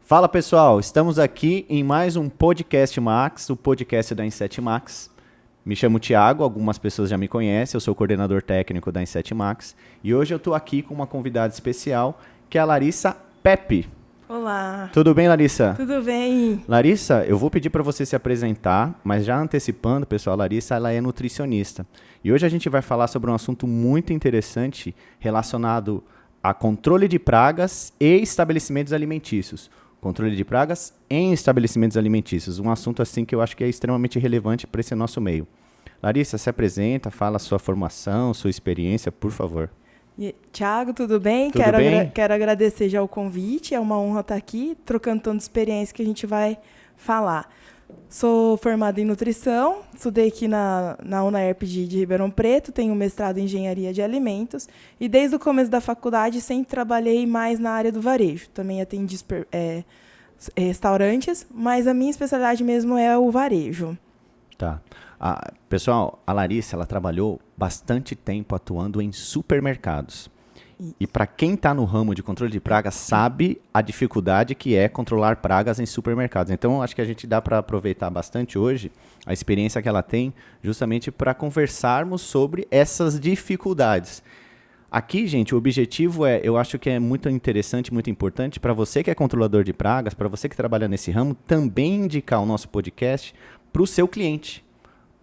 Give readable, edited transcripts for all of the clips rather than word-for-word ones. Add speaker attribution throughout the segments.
Speaker 1: Fala pessoal, estamos aqui em mais um Podcast Max, o podcast da Inset Max. Me chamo Thiago, algumas pessoas já me conhecem, eu sou coordenador técnico da Inset Max. E hoje eu estou aqui com uma convidada especial, que é a Larissa Pepe.
Speaker 2: Olá.
Speaker 1: Tudo bem, Larissa?
Speaker 2: Tudo bem.
Speaker 1: Larissa, eu vou pedir para você se apresentar, mas já antecipando, pessoal, a Larissa ela é nutricionista. E hoje a gente vai falar sobre um assunto muito interessante relacionado a controle de pragas e estabelecimentos alimentícios. Controle de pragas em estabelecimentos alimentícios. Um assunto assim que eu acho que é extremamente relevante para esse nosso meio. Larissa, se apresenta, fala a sua formação, sua experiência, por favor.
Speaker 2: Thiago, tudo bem?
Speaker 1: Tudo bem?
Speaker 2: Quero agradecer já o convite. É uma honra estar aqui, trocando tanta experiência que a gente vai falar. Sou formada em nutrição, estudei aqui na UNAERP de Ribeirão Preto, tenho mestrado em engenharia de alimentos e desde o começo da faculdade sempre trabalhei mais na área do varejo. Também atendi restaurantes, mas a minha especialidade mesmo é o varejo.
Speaker 1: Tá. Pessoal, a Larissa ela trabalhou bastante tempo atuando em supermercados. E para quem está no ramo de controle de pragas, sabe a dificuldade que é controlar pragas em supermercados. Então, acho que a gente dá para aproveitar bastante hoje a experiência que ela tem, justamente para conversarmos sobre essas dificuldades. Aqui, gente, o objetivo eu acho que é muito interessante, muito importante, para você que é controlador de pragas, para você que trabalha nesse ramo, também indicar o nosso podcast para o seu cliente,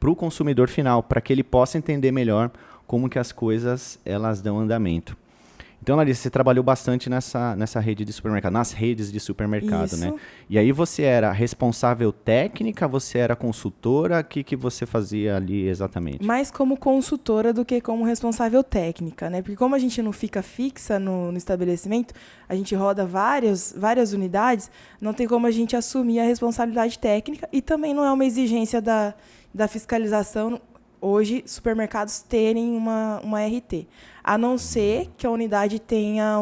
Speaker 1: para o consumidor final, para que ele possa entender melhor como que as coisas elas dão andamento. Então, Larissa, você trabalhou bastante nessa rede de supermercado, nas redes de supermercado,
Speaker 2: Isso.
Speaker 1: né? E aí você era responsável técnica, você era consultora, o que você fazia ali exatamente?
Speaker 2: Mais como consultora do que como responsável técnica, né? Porque como a gente não fica fixa no estabelecimento, a gente roda várias unidades, não tem como a gente assumir a responsabilidade técnica e também não é uma exigência da fiscalização hoje supermercados terem uma RT. A não ser que a unidade tenha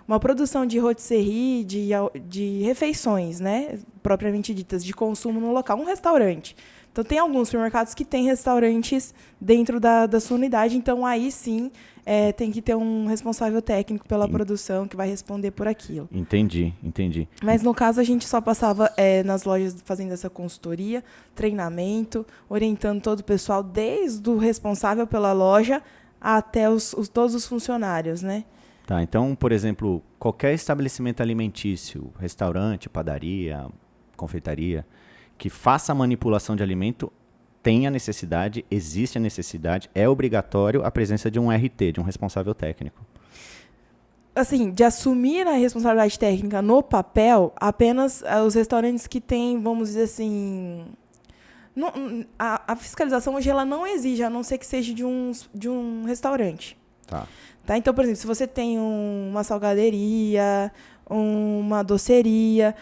Speaker 2: uma produção de rotisserie, de refeições, né, propriamente ditas, de consumo no local, um restaurante. Então, tem alguns supermercados que têm restaurantes dentro da sua unidade, então aí sim tem que ter um responsável técnico pela produção que vai responder por aquilo.
Speaker 1: Entendi.
Speaker 2: Mas, no caso, a gente só passava nas lojas fazendo essa consultoria, treinamento, orientando todo o pessoal, desde o responsável pela loja até todos os funcionários, né?
Speaker 1: Tá, então, por exemplo, qualquer estabelecimento alimentício, restaurante, padaria, confeitaria, que faça a manipulação de alimento, existe a necessidade, é obrigatório a presença de um RT, de um responsável técnico.
Speaker 2: Assim, de assumir a responsabilidade técnica no papel, apenas os restaurantes que têm, vamos dizer assim... A fiscalização hoje ela não exige, a não ser que seja de um restaurante.
Speaker 1: Tá.
Speaker 2: Então, por exemplo, se você tem uma salgaderia, uma doceria,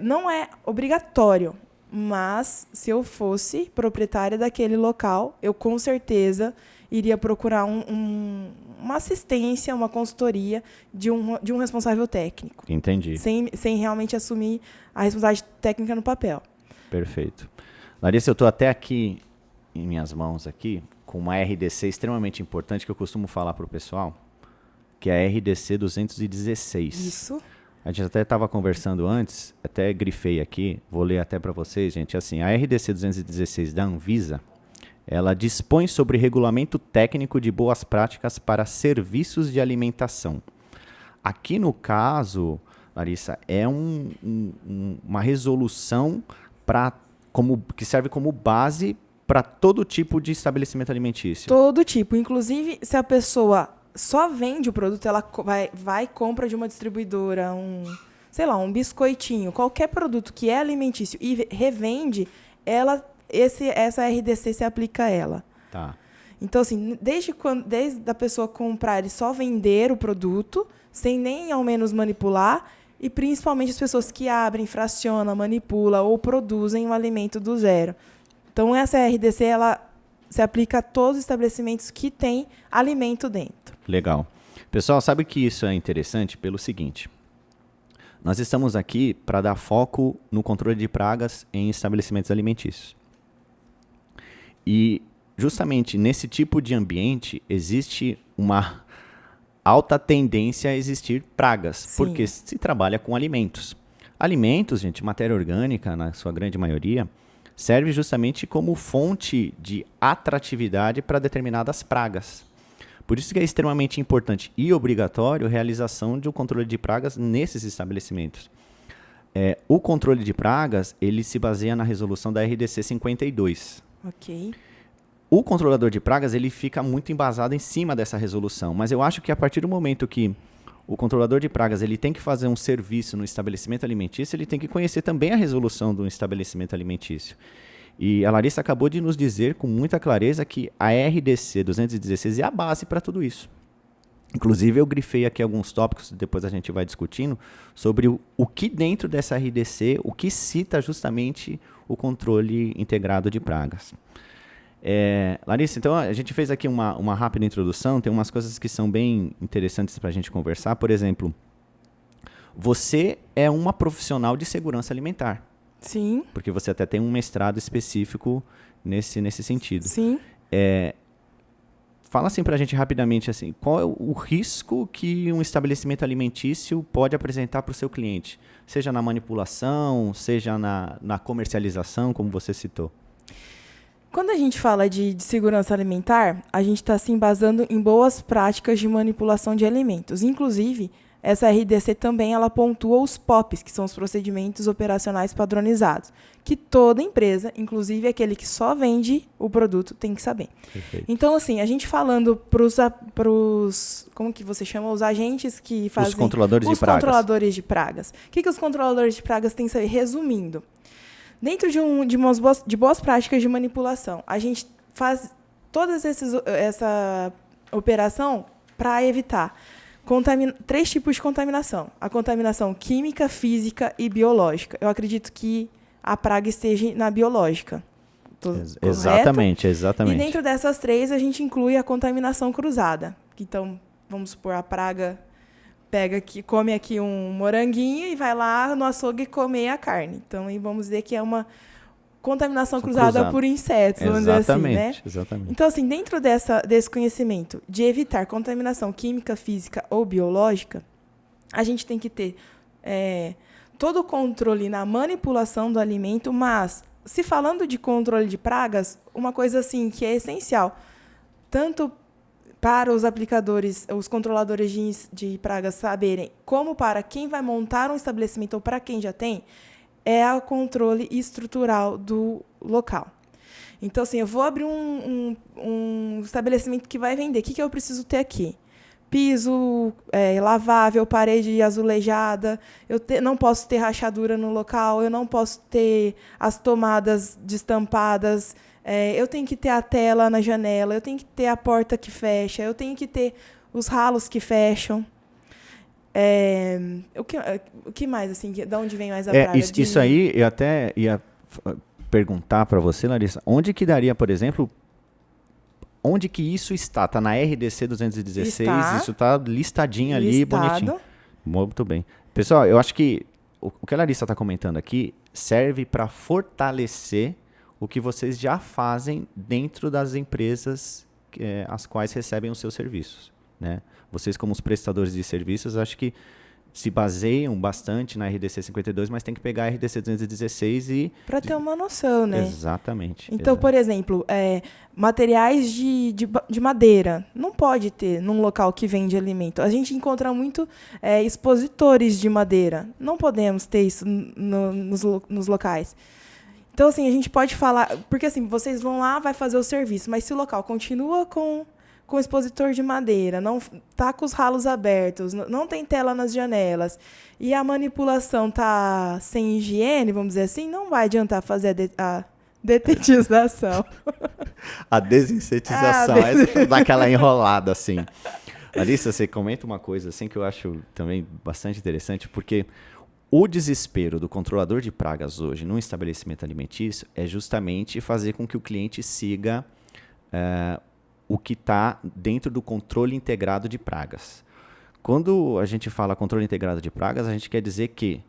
Speaker 2: não é obrigatório. Mas, se eu fosse proprietária daquele local, eu com certeza iria procurar uma assistência, uma consultoria de um responsável técnico.
Speaker 1: Entendi.
Speaker 2: Sem realmente assumir a responsabilidade técnica no papel.
Speaker 1: Perfeito. Larissa, eu estou até aqui, em minhas mãos aqui, com uma RDC extremamente importante que eu costumo falar para o pessoal, que é a RDC 216.
Speaker 2: Isso.
Speaker 1: A gente até estava conversando antes, até grifei aqui, vou ler até para vocês, gente. Assim, a RDC 216 da Anvisa, ela dispõe sobre regulamento técnico de boas práticas para serviços de alimentação. Aqui no caso, Larissa, é uma resolução que serve como base para todo tipo de estabelecimento alimentício.
Speaker 2: Todo tipo. Inclusive, se a pessoa só vende o produto, ela vai e compra de uma distribuidora um biscoitinho, qualquer produto que é alimentício e revende, essa RDC se aplica a ela.
Speaker 1: Tá.
Speaker 2: Então, assim, desde a pessoa comprar e só vender o produto, sem nem ao menos manipular, e principalmente as pessoas que abrem, fracionam, manipulam ou produzem um alimento do zero. Então, essa RDC, ela se aplica a todos os estabelecimentos que têm alimento dentro.
Speaker 1: Legal. Pessoal, sabe que isso é interessante pelo seguinte. Nós estamos aqui para dar foco no controle de pragas em estabelecimentos alimentícios. E justamente nesse tipo de ambiente existe alta tendência a existir pragas,
Speaker 2: Sim.
Speaker 1: porque se trabalha com alimentos. Alimentos, gente, matéria orgânica, na sua grande maioria, serve justamente como fonte de atratividade para determinadas pragas. Por isso que é extremamente importante e obrigatório a realização de um controle de pragas nesses estabelecimentos. O controle de pragas, ele se baseia na resolução da RDC 52.
Speaker 2: Ok.
Speaker 1: O controlador de pragas, ele fica muito embasado em cima dessa resolução, mas eu acho que a partir do momento que o controlador de pragas ele tem que fazer um serviço no estabelecimento alimentício, ele tem que conhecer também a resolução do estabelecimento alimentício. E a Larissa acabou de nos dizer com muita clareza que a RDC 216 é a base para tudo isso. Inclusive, eu grifei aqui alguns tópicos, depois a gente vai discutindo, sobre o que dentro dessa RDC, o que cita justamente o controle integrado de pragas. Larissa, então a gente fez aqui uma rápida introdução, tem umas coisas que são bem interessantes para a gente conversar. Por exemplo, você é uma profissional de segurança alimentar.
Speaker 2: Sim.
Speaker 1: Porque você até tem um mestrado específico nesse sentido.
Speaker 2: Sim.
Speaker 1: Fala assim pra gente rapidamente, assim, qual é o risco que um estabelecimento alimentício pode apresentar para o seu cliente? Seja na manipulação, seja na comercialização, como você citou.
Speaker 2: Quando a gente fala de segurança alimentar, a gente está se embasando em boas práticas de manipulação de alimentos. Inclusive, essa RDC também ela pontua os POPs, que são os procedimentos operacionais padronizados, que toda empresa, inclusive aquele que só vende o produto, tem que saber.
Speaker 1: Perfeito.
Speaker 2: Então, assim, a gente falando para os, como que você chama? Os agentes que fazem...
Speaker 1: Os controladores de pragas.
Speaker 2: Os controladores de pragas. O que os controladores de pragas têm que saber? Resumindo, dentro de boas práticas de manipulação, a gente faz toda essa operação para evitar 3 tipos de contaminação. A contaminação química, física e biológica. Eu acredito que a praga esteja na biológica.
Speaker 1: Exatamente.
Speaker 2: E dentro dessas 3, a gente inclui a contaminação cruzada. Então, vamos supor, a praga come aqui um moranguinho e vai lá no açougue comer a carne. Então, aí vamos dizer que é uma contaminação cruzada por insetos, vamos dizer assim, né?
Speaker 1: Exatamente.
Speaker 2: Então, assim, dentro desse conhecimento de evitar contaminação química, física ou biológica, a gente tem que ter todo o controle na manipulação do alimento, mas, se falando de controle de pragas, uma coisa assim que é essencial, tanto para os aplicadores, os controladores de pragas saberem, como para quem vai montar um estabelecimento ou para quem já tem, é o controle estrutural do local. Então, assim, eu vou abrir um estabelecimento que vai vender. O que eu preciso ter aqui? Piso lavável, parede azulejada. Não posso ter rachadura no local. Eu não posso ter as tomadas destampadas. Eu tenho que ter a tela na janela. Eu tenho que ter a porta que fecha. Eu tenho que ter os ralos que fecham. O que mais, assim, de onde vem mais a praga?
Speaker 1: Isso aí, eu até ia perguntar para você, Larissa, onde que daria, por exemplo, onde que isso está? Está na RDC 216, isso está listadinho ali, bonitinho. Muito bem. Pessoal, eu acho que o que a Larissa está comentando aqui serve para fortalecer o que vocês já fazem dentro das empresas as quais recebem os seus serviços, né? Vocês, como os prestadores de serviços, acho que se baseiam bastante na RDC 52, mas tem que pegar a RDC 216 e...
Speaker 2: Para ter uma noção, né?
Speaker 1: Exatamente.
Speaker 2: Então, por exemplo, materiais de madeira. Não pode ter num local que vende alimento. A gente encontra muito expositores de madeira. Não podemos ter isso nos locais. Então, assim, a gente pode falar... Porque, assim, vocês vão lá, vai fazer o serviço, mas se o local continua com expositor de madeira, não tá com os ralos abertos, não tem tela nas janelas, e a manipulação tá sem higiene, vamos dizer assim, não vai adiantar fazer a detetização.
Speaker 1: A desinsetização, daquela enrolada, assim. Larissa, você comenta uma coisa assim que eu acho também bastante interessante, porque o desespero do controlador de pragas hoje num estabelecimento alimentício é justamente fazer com que o cliente siga o que está dentro do controle integrado de pragas. Quando a gente fala controle integrado de pragas, a gente quer dizer que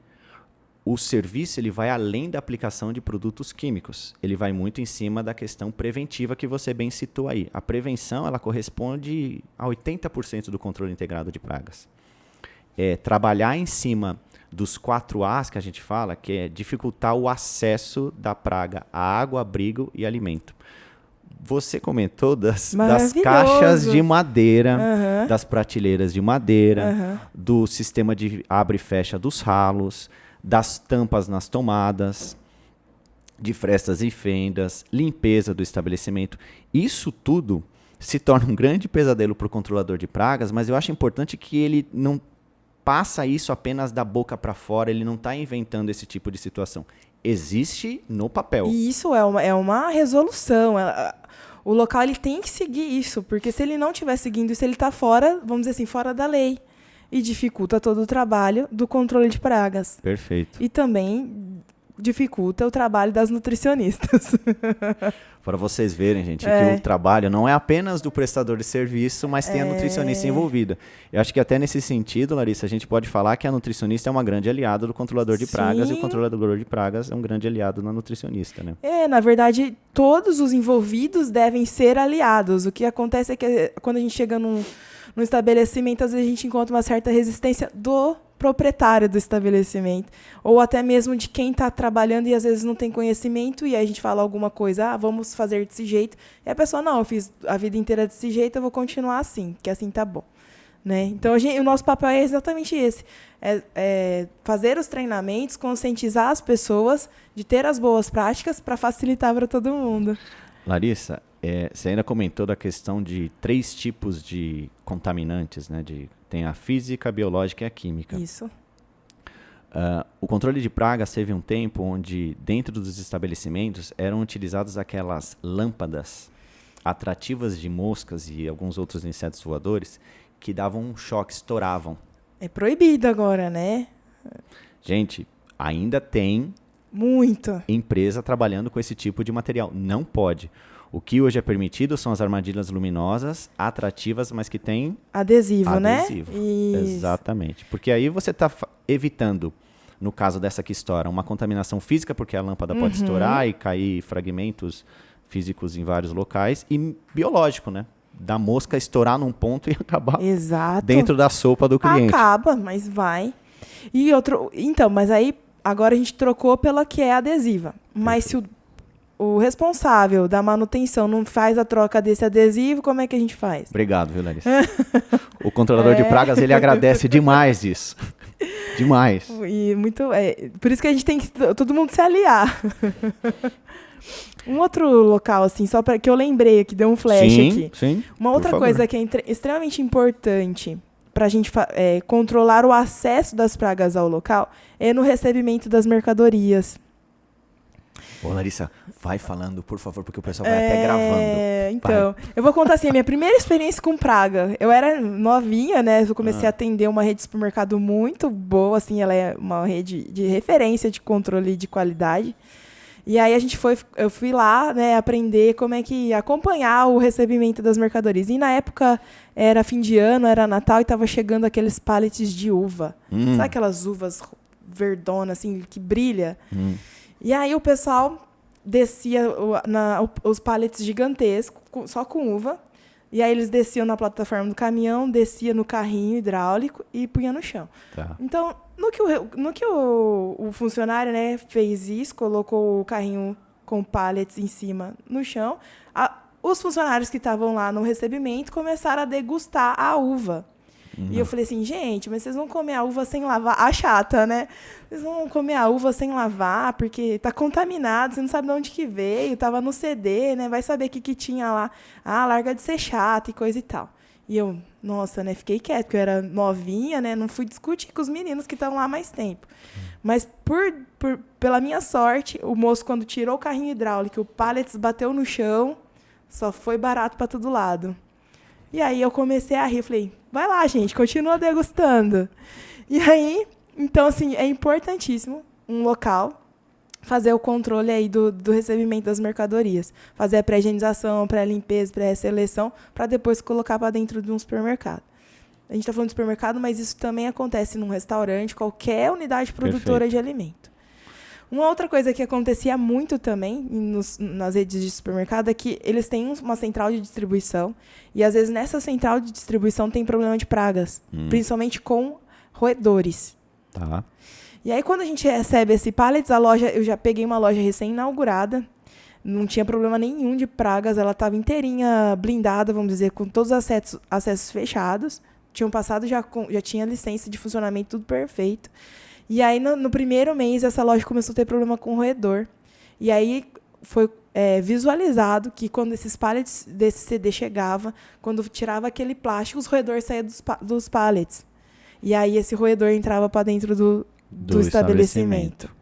Speaker 1: o serviço ele vai além da aplicação de produtos químicos. Ele vai muito em cima da questão preventiva que você bem citou aí. A prevenção ela corresponde a 80% do controle integrado de pragas. Trabalhar em cima dos 4 As que a gente fala, que é dificultar o acesso da praga a água, abrigo e alimento. Você comentou das caixas de madeira, das prateleiras de madeira, do sistema de abre e fecha dos ralos, das tampas nas tomadas, de frestas e fendas, limpeza do estabelecimento. Isso tudo se torna um grande pesadelo para o controlador de pragas, mas eu acho importante que ele não passa isso apenas da boca para fora, ele não está inventando esse tipo de situação. Existe no papel.
Speaker 2: E isso é uma resolução. O local ele tem que seguir isso, porque se ele não estiver seguindo isso, ele está fora, vamos dizer assim, fora da lei. E dificulta todo o trabalho do controle de pragas.
Speaker 1: Perfeito.
Speaker 2: E também dificulta o trabalho das nutricionistas.
Speaker 1: Para vocês verem, gente, que o trabalho não é apenas do prestador de serviço, mas tem a nutricionista envolvida. Eu acho que até nesse sentido, Larissa, a gente pode falar que a nutricionista é uma grande aliada do controlador de pragas, e o controlador de pragas é um grande aliado na nutricionista, né?
Speaker 2: Na verdade, todos os envolvidos devem ser aliados. O que acontece é que quando a gente chega num estabelecimento, às vezes a gente encontra uma certa resistência do proprietário do estabelecimento, ou até mesmo de quem está trabalhando e às vezes não tem conhecimento, e aí a gente fala alguma coisa, vamos fazer desse jeito, e a pessoa, não, eu fiz a vida inteira desse jeito, eu vou continuar assim, que assim tá bom. Né? Então, o nosso papel é exatamente esse, fazer os treinamentos, conscientizar as pessoas de ter as boas práticas para facilitar para todo mundo.
Speaker 1: Larissa, você ainda comentou da questão de 3 tipos de contaminantes, né? Tem a física, a biológica e a química.
Speaker 2: Isso.
Speaker 1: O controle de pragas teve um tempo onde, dentro dos estabelecimentos, eram utilizadas aquelas lâmpadas atrativas de moscas e alguns outros insetos voadores que davam um choque, estouravam.
Speaker 2: É proibido agora, né?
Speaker 1: Gente, ainda tem
Speaker 2: muita
Speaker 1: empresa trabalhando com esse tipo de material. Não pode. O que hoje é permitido são as armadilhas luminosas, atrativas, mas que tem
Speaker 2: adesivo, né?
Speaker 1: Isso. Exatamente. Porque aí você está evitando, no caso dessa que estoura, uma contaminação física, porque a lâmpada pode estourar e cair fragmentos físicos em vários locais, e biológico, né? Da mosca estourar num ponto e acabar dentro da sopa do cliente.
Speaker 2: Acaba, mas vai. E outro, então, mas aí agora a gente trocou pela que é adesiva. Mas se o responsável da manutenção não faz a troca desse adesivo, como é que a gente faz?
Speaker 1: Obrigado, viu, Larissa? O controlador de pragas, ele agradece demais isso. Demais.
Speaker 2: E por isso que a gente tem que todo mundo se aliar. Um outro local, assim, só para que eu lembrei aqui, deu um flash aqui.
Speaker 1: Sim,
Speaker 2: uma outra coisa que é extremamente importante para a gente controlar o acesso das pragas ao local é no recebimento das mercadorias.
Speaker 1: Ô, Larissa, vai falando, por favor, porque o pessoal vai até gravando.
Speaker 2: Então, eu vou contar assim, a minha primeira experiência com praga. Eu era novinha, né? Eu comecei a atender uma rede de supermercado muito boa, assim, ela é uma rede de referência de controle de qualidade. E aí eu fui lá, né, aprender como é que acompanhar o recebimento das mercadorias. E na época era fim de ano, era Natal e estava chegando aqueles pallets de uva. Sabe aquelas uvas verdonas, assim, que brilha? E aí o pessoal descia os pallets gigantescos, só com uva. E aí eles desciam na plataforma do caminhão, descia no carrinho hidráulico e punha no chão. Tá. Então, no que o funcionário, né, fez isso, colocou o carrinho com pallets em cima no chão, os funcionários que estavam lá no recebimento começaram a degustar a uva. E eu falei assim, gente, mas vocês vão comer a uva sem lavar? A chata, né? Vocês vão comer a uva sem lavar, porque tá contaminado, você não sabe de onde que veio, tava no CD, né? Vai saber o que tinha lá. Larga de ser chata e coisa e tal. E eu, nossa, né? Fiquei quieta, porque eu era novinha, né? Não fui discutir com os meninos que estavam lá há mais tempo. Mas pela minha sorte, o moço, quando tirou o carrinho hidráulico, o pallets bateu no chão, só foi barato para todo lado. E aí eu comecei a rir, falei, vai lá, gente, continua degustando. E aí, então, assim, é importantíssimo um local fazer o controle aí do recebimento das mercadorias. Fazer a pré-higienização, pré-limpeza, pré-seleção, para depois colocar para dentro de um supermercado. A gente está falando de supermercado, mas isso também acontece num restaurante, qualquer unidade produtora de alimento. Uma outra coisa que acontecia muito também nas redes de supermercado é que eles têm uma central de distribuição e, às vezes, nessa central de distribuição tem problema de pragas, principalmente com roedores.
Speaker 1: Tá.
Speaker 2: E aí, quando a gente recebe esse pallets, eu já peguei uma loja recém-inaugurada, não tinha problema nenhum de pragas, ela estava inteirinha blindada, vamos dizer, com todos os acessos fechados, tinham passado, já tinha licença de funcionamento, tudo perfeito. E aí, no primeiro mês, essa loja começou a ter problema com roedor. E aí, foi visualizado que quando esses pallets desse CD chegavam, quando tirava aquele plástico, os roedores saíam dos pallets. E aí, esse roedor entrava para dentro do estabelecimento.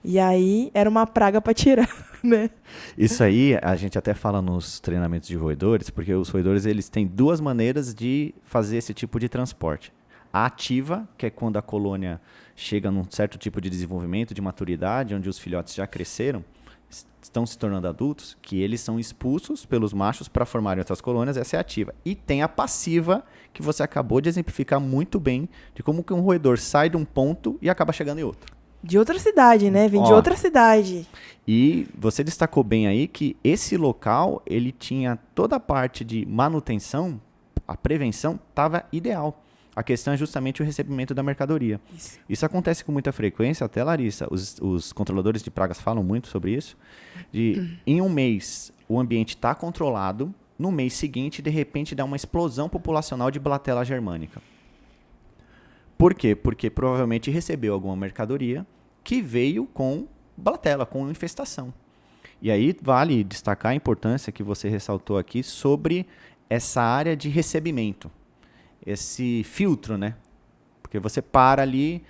Speaker 2: E aí, era uma praga para tirar, né?
Speaker 1: Isso aí, a gente até fala nos treinamentos de roedores, porque os roedores eles têm duas maneiras de fazer esse tipo de transporte. A ativa, que é quando a colônia chega num certo tipo de desenvolvimento, de maturidade, onde os filhotes já cresceram, estão se tornando adultos, que eles são expulsos pelos machos para formarem outras colônias, essa é a ativa. E tem a passiva, que você acabou de exemplificar muito bem, de como que um roedor sai de um ponto e acaba chegando em outro.
Speaker 2: De outra cidade, né? Vem de outra cidade.
Speaker 1: E você destacou bem aí que esse local, ele tinha toda a parte de manutenção, a prevenção estava ideal. A questão é justamente o recebimento da mercadoria. Isso acontece com muita frequência, até, Larissa, os controladores de pragas falam muito sobre isso, em um mês o ambiente está controlado, no mês seguinte, de repente, dá uma explosão populacional de Blatella germânica. Por quê? Porque provavelmente recebeu alguma mercadoria que veio com Blatella, com infestação. E aí vale destacar a importância que você ressaltou aqui sobre essa área de recebimento. Esse filtro, né? Porque você para ali,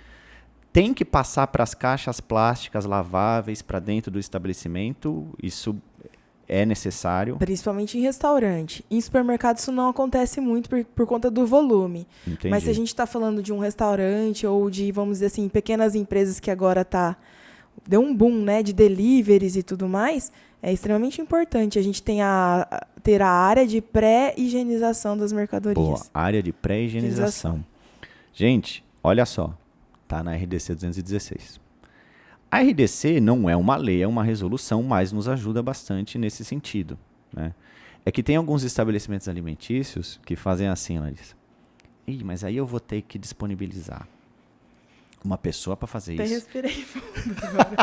Speaker 1: tem que passar para as caixas plásticas laváveis para dentro do estabelecimento, isso é necessário.
Speaker 2: Principalmente em restaurante. Em supermercado isso não acontece muito por conta do volume.
Speaker 1: Entendi.
Speaker 2: Mas se a gente está falando de um restaurante ou de, vamos dizer assim, pequenas empresas que agora deu um boom, né, de deliveries e tudo mais, é extremamente importante a gente ter a área de pré-higienização das mercadorias.
Speaker 1: Boa, área de pré-higienização. Gente, olha só, tá na RDC 216. A RDC não é uma lei, é uma resolução, mas nos ajuda bastante nesse sentido, né? É que tem alguns estabelecimentos alimentícios que fazem assim, Larissa. Mas aí eu vou ter que disponibilizar uma pessoa para fazer
Speaker 2: Até
Speaker 1: isso.
Speaker 2: Respirei fundo agora.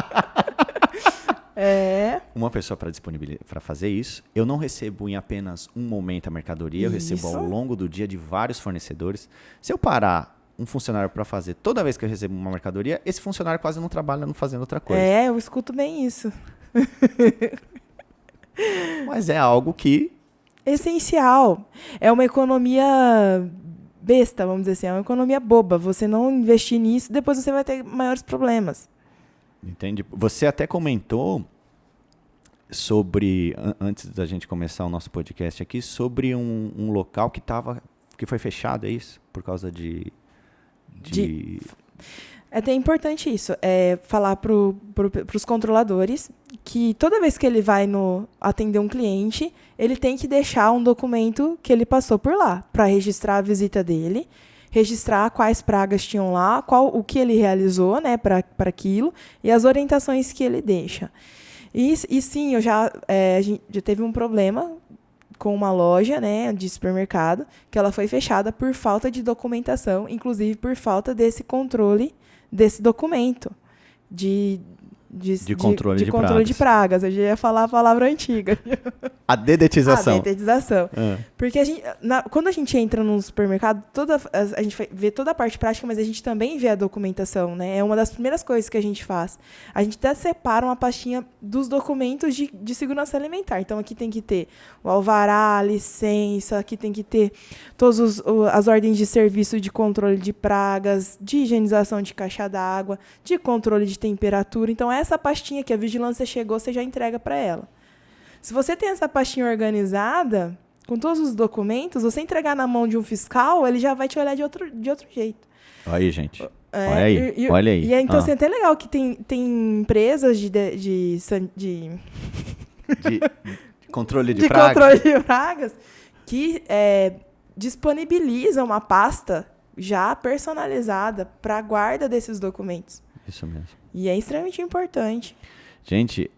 Speaker 1: Uma pessoa para fazer isso. Eu não recebo em apenas um momento a mercadoria, eu recebo ao longo do dia de vários fornecedores. Se eu parar um funcionário para fazer toda vez que eu recebo uma mercadoria, esse funcionário quase não trabalha não fazendo outra coisa.
Speaker 2: Eu escuto bem isso.
Speaker 1: Mas é algo que...
Speaker 2: essencial. É uma economia besta, vamos dizer assim. É uma economia boba. Você não investir nisso, depois você vai ter maiores problemas.
Speaker 1: Entende? Você até comentou sobre, antes da gente começar o nosso podcast aqui, sobre um local que foi fechado, é isso? Por causa de...
Speaker 2: É até importante isso, falar para os controladores que toda vez que ele vai atender um cliente, ele tem que deixar um documento que ele passou por lá, para registrar a visita dele, registrar quais pragas tinham lá, o que ele realizou, né, para aquilo, e as orientações que ele deixa. E sim, a gente já teve um problema com uma loja, né, de supermercado, que ela foi fechada por falta de documentação, inclusive por falta desse controle desse documento de controle de pragas. Eu já ia falar a palavra antiga.
Speaker 1: A dedetização.
Speaker 2: A dedetização. Porque quando a gente entra num supermercado, a gente vê toda a parte prática, mas a gente também vê a documentação, né? É uma das primeiras coisas que a gente faz. A gente até separa uma pastinha dos documentos de segurança alimentar. Então, aqui tem que ter o alvará, a licença, aqui tem que ter todas as ordens de serviço de controle de pragas, de higienização de caixa d'água, de controle de temperatura. Então, essa pastinha que a vigilância chegou, você já entrega para ela. Se você tem essa pastinha organizada, com todos os documentos, você entregar na mão de um fiscal, ele já vai te olhar de outro jeito.
Speaker 1: Olha aí, gente. Olha aí.
Speaker 2: E então, assim, é até legal que tem empresas de
Speaker 1: controle de pragas.
Speaker 2: Controle de pragas que disponibilizam uma pasta já personalizada para a guarda desses documentos.
Speaker 1: Isso mesmo.
Speaker 2: E é extremamente importante.
Speaker 1: Gente,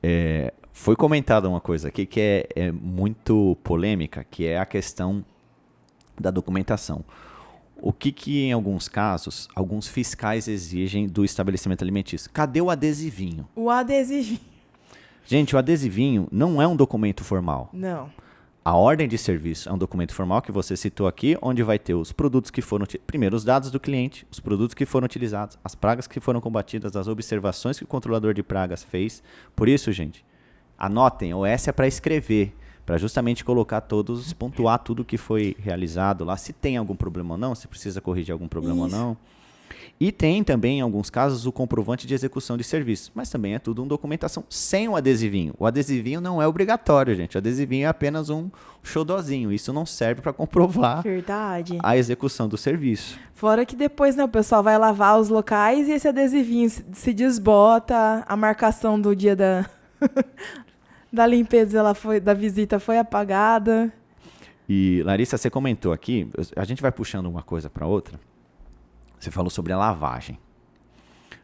Speaker 1: foi comentada uma coisa aqui que é muito polêmica, que é a questão da documentação. O que em alguns casos, alguns fiscais exigem do estabelecimento alimentício? Cadê o adesivinho?
Speaker 2: O adesivinho.
Speaker 1: Gente, o adesivinho não é um documento formal.
Speaker 2: Não.
Speaker 1: A ordem de serviço é um documento formal que você citou aqui, onde vai ter os produtos que foram... Primeiro, os dados do cliente, os produtos que foram utilizados, as pragas que foram combatidas, as observações que o controlador de pragas fez. Por isso, gente, anotem, o S é para escrever, para justamente colocar todos, pontuar tudo que foi realizado lá, se tem algum problema ou não, se precisa corrigir algum problema ou não. E tem também, em alguns casos, o comprovante de execução de serviço. Mas também é tudo uma documentação sem o adesivinho. O adesivinho não é obrigatório, gente. O adesivinho é apenas um xodózinho. Isso não serve para comprovar
Speaker 2: Verdade.
Speaker 1: a execução do serviço.
Speaker 2: Fora que depois, né, o pessoal vai lavar os locais e esse adesivinho se desbota, a marcação do dia da, da limpeza da visita foi apagada.
Speaker 1: E, Larissa, você comentou aqui, a gente vai puxando uma coisa para outra. Você falou sobre a lavagem.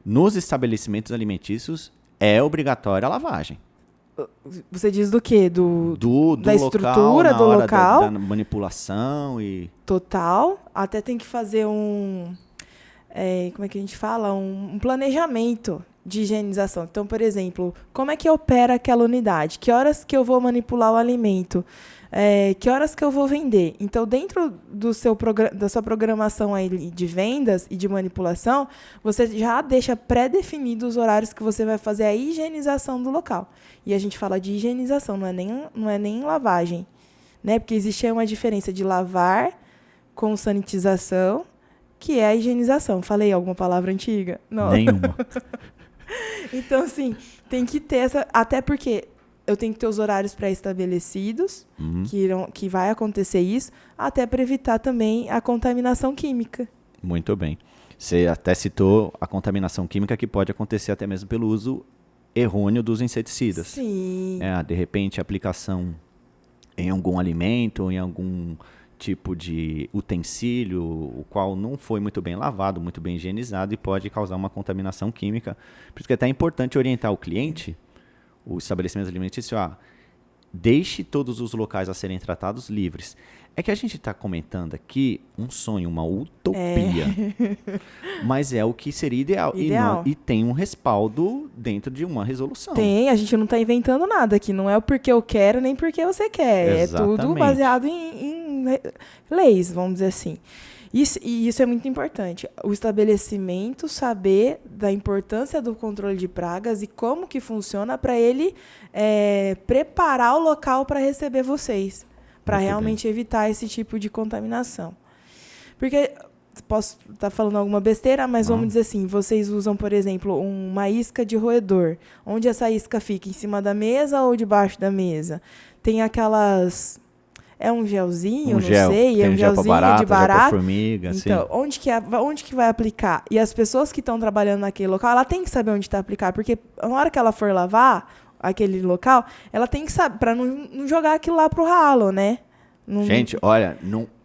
Speaker 1: Nos estabelecimentos alimentícios é obrigatória a lavagem.
Speaker 2: Você diz do quê? Da estrutura
Speaker 1: local,
Speaker 2: do local?
Speaker 1: Da manipulação e...
Speaker 2: Total. Até tem que fazer como é que a gente fala? Um planejamento de higienização. Então, por exemplo, como é que opera aquela unidade? Que horas que eu vou manipular o alimento? Que horas que eu vou vender? Então, dentro da sua programação aí de vendas e de manipulação, você já deixa pré-definido os horários que você vai fazer a higienização do local. E a gente fala de higienização, não é nem lavagem, né? Porque existe aí uma diferença de lavar com sanitização, que é a higienização. Falei alguma palavra antiga? Não.
Speaker 1: Nenhuma.
Speaker 2: Então, assim, tem que ter essa... Até porque... Eu tenho que ter os horários pré-estabelecidos, que vai acontecer isso, até para evitar também a contaminação química.
Speaker 1: Muito bem. Você até citou a contaminação química que pode acontecer até mesmo pelo uso errôneo dos inseticidas.
Speaker 2: Sim.
Speaker 1: De repente, a aplicação em algum alimento, em algum tipo de utensílio, o qual não foi muito bem lavado, muito bem higienizado e pode causar uma contaminação química. Por isso que é até importante orientar o cliente... O estabelecimento alimentício, deixe todos os locais a serem tratados livres. É que a gente está comentando aqui um sonho, uma utopia. Mas é o que seria ideal. E tem um respaldo dentro de uma resolução.
Speaker 2: Tem, a gente não está inventando nada aqui. Não é o porque eu quero, nem porque você quer.
Speaker 1: Exatamente.
Speaker 2: É tudo baseado em leis, vamos dizer assim. E isso é muito importante. O estabelecimento saber da importância do controle de pragas e como que funciona para ele preparar o local para receber vocês, para realmente evitar esse tipo de contaminação. Porque, posso estar falando alguma besteira, mas vamos dizer assim, vocês usam, por exemplo, uma isca de roedor. Onde essa isca fica? Em cima da mesa ou debaixo da mesa? Tem aquelas... É um gelzinho, não sei, é um gelzinho de barata.
Speaker 1: Formiga,
Speaker 2: então, onde que vai aplicar? E as pessoas que estão trabalhando naquele local, ela tem que saber onde está aplicar, porque na hora que ela for lavar aquele local, ela tem que saber, para não jogar aquilo lá pro ralo, né?
Speaker 1: Gente, olha,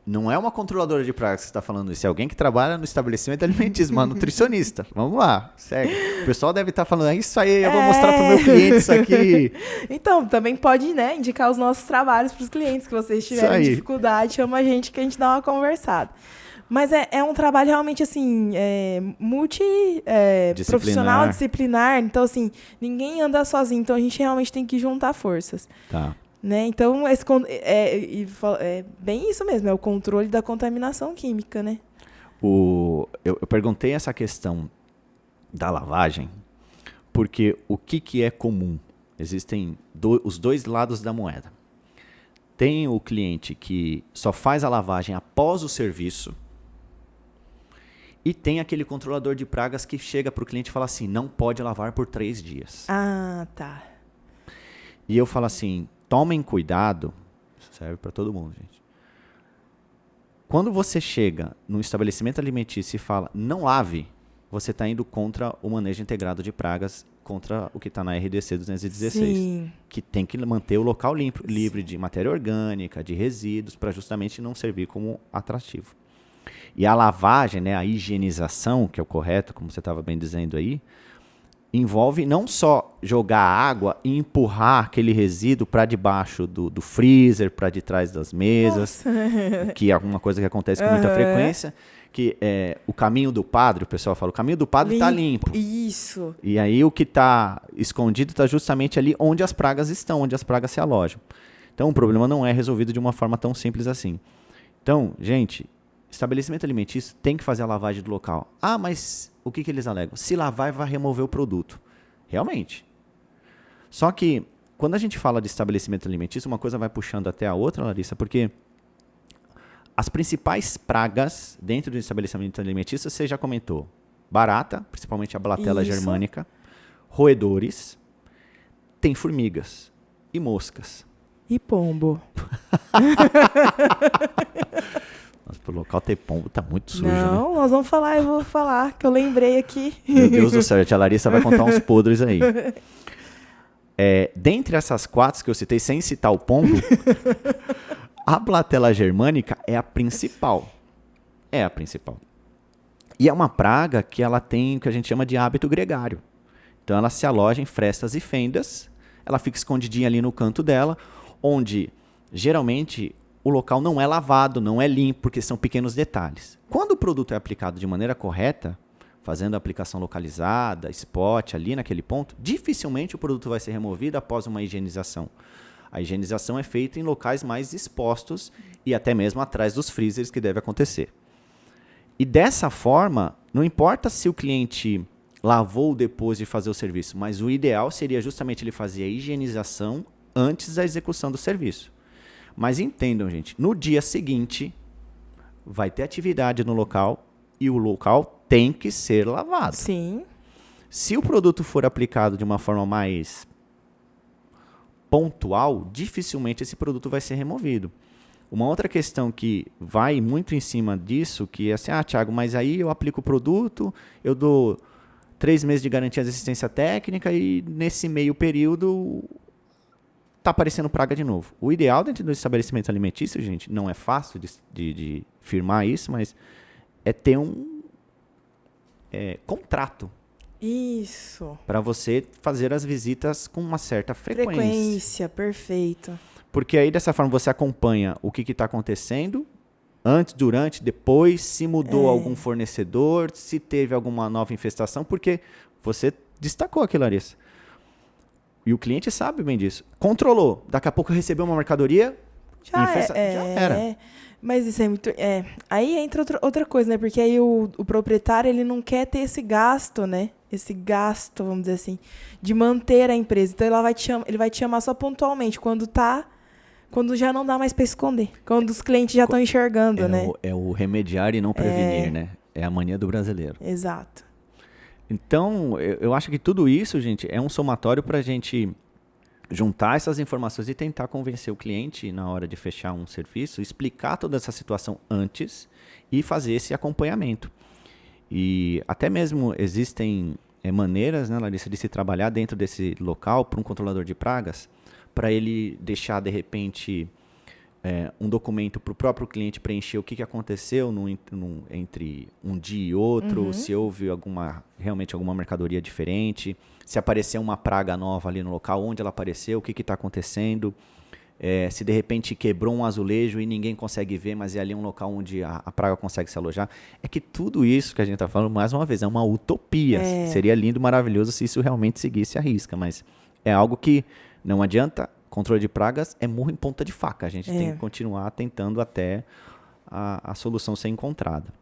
Speaker 1: não é uma controladora de pragas que está falando isso, é alguém que trabalha no estabelecimento alimentício, uma nutricionista. Vamos lá, segue. O pessoal deve estar falando, isso aí, eu vou mostrar para o meu cliente isso aqui.
Speaker 2: Então, também pode, né, indicar os nossos trabalhos para os clientes, que vocês tiverem dificuldade, chama a gente que a gente dá uma conversada. Mas é um trabalho realmente, assim, profissional, disciplinar. Então, assim, ninguém anda sozinho, então a gente realmente tem que juntar forças.
Speaker 1: Tá.
Speaker 2: Né? Então, é bem isso mesmo, é o controle da contaminação química, né?
Speaker 1: Eu perguntei essa questão da lavagem, porque o que é comum? Existem os dois lados da moeda. Tem o cliente que só faz a lavagem após o serviço, e tem aquele controlador de pragas que chega para o cliente e fala assim, não pode lavar por 3 dias.
Speaker 2: Ah, tá.
Speaker 1: E eu falo assim, tomem cuidado, isso serve para todo mundo, gente. Quando você chega num estabelecimento alimentício e fala, não lave, você está indo contra o manejo integrado de pragas, contra o que está na RDC 216.
Speaker 2: Sim.
Speaker 1: Que tem que manter o local livre de matéria orgânica, de resíduos, para justamente não servir como atrativo. E a lavagem, né, a higienização, que é o correto, como você estava bem dizendo aí, envolve não só jogar água e empurrar aquele resíduo para debaixo do freezer, para de trás das mesas, que é uma coisa que acontece com muita frequência, que é o caminho do padre, o pessoal fala, o caminho do padre está limpo.
Speaker 2: Isso.
Speaker 1: E aí o que está escondido está justamente ali onde as pragas estão, onde as pragas se alojam. Então o problema não é resolvido de uma forma tão simples assim. Então, gente, estabelecimento alimentício tem que fazer a lavagem do local. Ah, mas o que eles alegam? Se lavar, vai remover o produto. Realmente. Só que, quando a gente fala de estabelecimento alimentício, uma coisa vai puxando até a outra, Larissa, porque as principais pragas dentro do estabelecimento alimentício, você já comentou. Barata, principalmente a Blatella germânica, roedores, tem formigas e moscas.
Speaker 2: E pombo.
Speaker 1: Nossa, pro local ter pombo tá muito sujo,
Speaker 2: Não,
Speaker 1: né?
Speaker 2: nós vamos falar, eu vou falar, que eu lembrei aqui.
Speaker 1: Meu Deus do céu, a tia Larissa vai contar uns podres aí. Dentre essas 4 que eu citei, sem citar o pombo, a Blatella germânica é a principal. É a principal. E é uma praga que ela tem o que a gente chama de hábito gregário. Então ela se aloja em frestas e fendas, ela fica escondidinha ali no canto dela, onde geralmente o local não é lavado, não é limpo, porque são pequenos detalhes. Quando o produto é aplicado de maneira correta, fazendo a aplicação localizada, spot ali naquele ponto, dificilmente o produto vai ser removido após uma higienização. A higienização é feita em locais mais expostos e até mesmo atrás dos freezers, que deve acontecer. E dessa forma, não importa se o cliente lavou depois de fazer o serviço, mas o ideal seria justamente ele fazer a higienização antes da execução do serviço. Mas entendam, gente, no dia seguinte vai ter atividade no local e o local tem que ser lavado.
Speaker 2: Sim.
Speaker 1: Se o produto for aplicado de uma forma mais pontual, dificilmente esse produto vai ser removido. Uma outra questão que vai muito em cima disso, que é assim, Thiago, mas aí eu aplico o produto, eu dou 3 meses de garantia de assistência técnica e nesse meio período está aparecendo praga de novo. O ideal dentro do estabelecimento alimentício, gente, não é fácil de firmar isso, mas é ter um contrato.
Speaker 2: Isso.
Speaker 1: Para você fazer as visitas com uma certa frequência.
Speaker 2: Perfeito.
Speaker 1: Porque aí, dessa forma, você acompanha o que está acontecendo, antes, durante, depois, se mudou algum fornecedor, se teve alguma nova infestação, porque você destacou aqui, Larissa. E o cliente sabe bem disso. Controlou. Daqui a pouco recebeu uma mercadoria, já era.
Speaker 2: Mas isso é muito... Aí entra outra coisa, né? Porque aí o proprietário, ele não quer ter esse gasto, né? Esse gasto, vamos dizer assim, de manter a empresa. Então, ele vai te chamar só pontualmente, quando já não dá mais para esconder. Quando os clientes já estão enxergando, né?
Speaker 1: É o remediar e não prevenir, né? É a mania do brasileiro.
Speaker 2: Exato.
Speaker 1: Então, eu acho que tudo isso, gente, é um somatório para a gente juntar essas informações e tentar convencer o cliente na hora de fechar um serviço, explicar toda essa situação antes e fazer esse acompanhamento. E até mesmo existem maneiras, né, Larissa, de se trabalhar dentro desse local para um controlador de pragas, para ele deixar, de repente, um documento para o próprio cliente preencher o que aconteceu entre um dia e outro, se houve realmente alguma mercadoria diferente, se apareceu uma praga nova ali no local, onde ela apareceu, o que está acontecendo, se de repente quebrou um azulejo e ninguém consegue ver, mas é ali um local onde a praga consegue se alojar. É que tudo isso que a gente está falando, mais uma vez, é uma utopia. Seria lindo, maravilhoso se isso realmente seguisse a risca, mas é algo que não adianta. Controle de pragas é murro em ponta de faca. A gente tem que continuar tentando até a solução ser encontrada.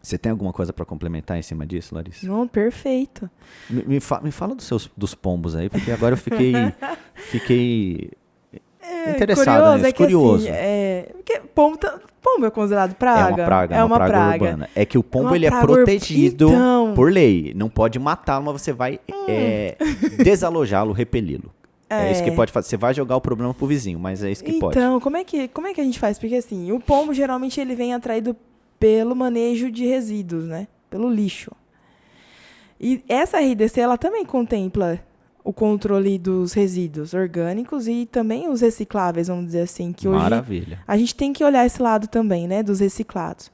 Speaker 1: Você tem alguma coisa para complementar em cima disso, Larissa?
Speaker 2: Não, perfeito.
Speaker 1: Me fala dos pombos aí, porque agora eu fiquei interessado nisso, curioso.
Speaker 2: Assim, porque pombo é considerado praga?
Speaker 1: É uma praga urbana. É que o pombo ele é protegido por lei. Não pode matá-lo, mas você vai desalojá-lo, repeli-lo. É isso que pode fazer. Você vai jogar o problema pro vizinho, mas é isso que pode.
Speaker 2: Então, como é que a gente faz? Porque assim, o pombo geralmente ele vem atraído pelo manejo de resíduos, né? Pelo lixo. E essa RDC, ela também contempla o controle dos resíduos orgânicos e também os recicláveis, vamos dizer assim. Que hoje
Speaker 1: maravilha.
Speaker 2: A gente tem que olhar esse lado também, né? Dos reciclados.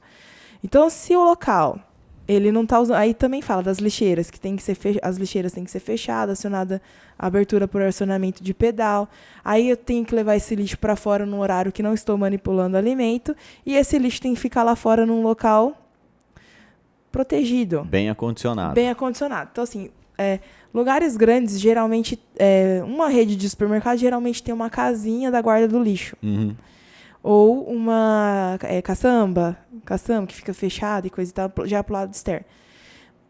Speaker 2: Então, se o local ele não tá usando. Aí também fala das lixeiras, que tem que ser as lixeiras têm que ser fechadas, acionada a abertura por acionamento de pedal. Aí eu tenho que levar esse lixo para fora no horário que não estou manipulando alimento, e esse lixo tem que ficar lá fora num local protegido.
Speaker 1: Bem acondicionado.
Speaker 2: Bem acondicionado. Então, assim, lugares grandes, geralmente, uma rede de supermercado geralmente tem uma casinha da guarda do lixo.
Speaker 1: Uhum.
Speaker 2: Ou uma caçamba, que fica fechada e coisa e tal, já pro lado externo.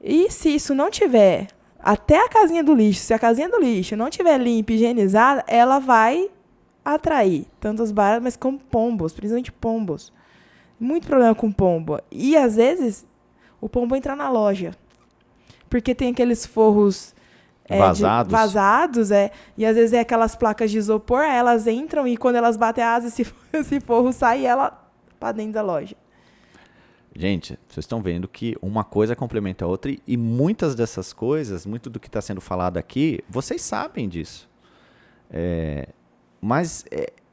Speaker 2: E se isso não tiver, até a casinha do lixo, se a casinha do lixo não tiver limpa e higienizada, ela vai atrair tanto as baratas, mas como pombos, principalmente pombos. Muito problema com pombo. E, às vezes, o pombo entra na loja. Porque tem aqueles forros vazados, e às vezes é aquelas placas de isopor, elas entram e quando elas batem a asa, esse forro sai e ela para dentro da loja.
Speaker 1: Gente, vocês estão vendo que uma coisa complementa a outra e muitas dessas coisas, muito do que está sendo falado aqui, vocês sabem disso. Mas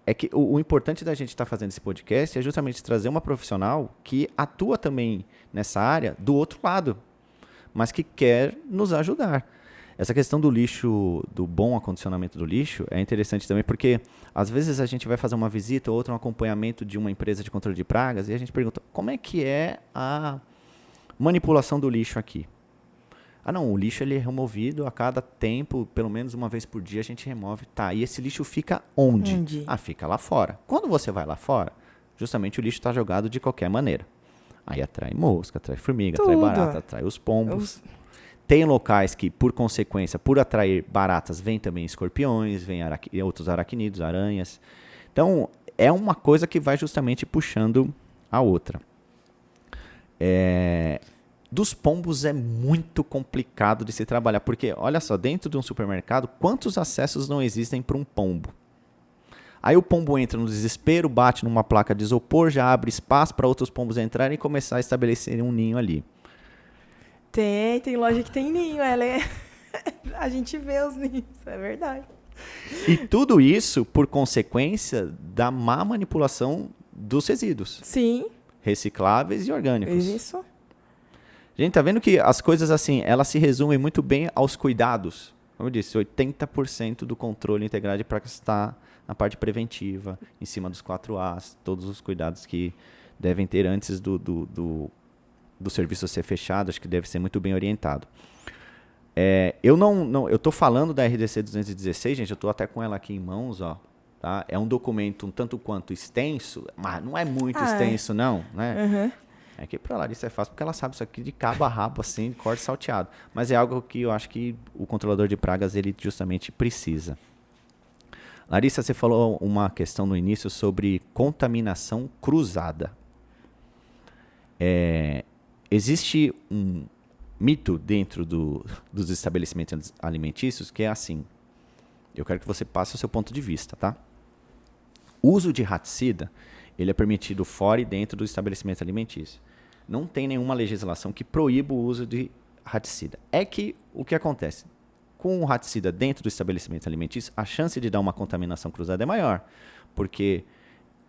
Speaker 1: é que o importante da gente estar fazendo esse podcast é justamente trazer uma profissional que atua também nessa área do outro lado, mas que quer nos ajudar. Essa questão do lixo, do bom acondicionamento do lixo, é interessante também porque, às vezes, a gente vai fazer uma visita ou outro, um acompanhamento de uma empresa de controle de pragas e a gente pergunta, como é que é a manipulação do lixo aqui? Ah, não, o lixo ele é removido a cada tempo, pelo menos uma vez por dia a gente remove. Tá, e esse lixo fica onde? Ah, fica lá fora. Quando você vai lá fora, justamente o lixo está jogado de qualquer maneira. Aí atrai mosca, atrai formiga, atrai barata, atrai os pombos. Tem locais que, por consequência, por atrair baratas, vem também escorpiões, vem outros aracnídeos, aranhas. Então, é uma coisa que vai justamente puxando a outra. Dos pombos é muito complicado de se trabalhar, porque, olha só, dentro de um supermercado, quantos acessos não existem para um pombo? Aí o pombo entra no desespero, bate numa placa de isopor, já abre espaço para outros pombos entrarem e começar a estabelecer um ninho ali.
Speaker 2: Tem loja que tem ninho, a gente vê os ninhos, é verdade.
Speaker 1: E tudo isso por consequência da má manipulação dos resíduos.
Speaker 2: Sim.
Speaker 1: Recicláveis e orgânicos.
Speaker 2: Isso.
Speaker 1: Gente, tá vendo que as coisas assim, elas se resumem muito bem aos cuidados. Como eu disse, 80% do controle integrado de pragas está na parte preventiva, em cima dos 4As, todos os cuidados que devem ter antes do serviço ser fechado, acho que deve ser muito bem orientado. Eu estou falando da RDC 216, gente, eu estou até com ela aqui em mãos, ó, tá? É um documento um tanto quanto extenso, mas não é muito extenso não, né?
Speaker 2: Uhum.
Speaker 1: É que para a Larissa é fácil porque ela sabe isso aqui de cabo a rabo, assim, corte salteado. Mas é algo que eu acho que o controlador de pragas, ele justamente precisa. Larissa, você falou uma questão no início sobre contaminação cruzada. Existe um mito dentro dos estabelecimentos alimentícios que é assim. Eu quero que você passe o seu ponto de vista, tá? O uso de raticida, ele é permitido fora e dentro do estabelecimento alimentício. Não tem nenhuma legislação que proíba o uso de raticida. É que o que acontece? Com o raticida dentro do estabelecimento alimentício, a chance de dar uma contaminação cruzada é maior, porque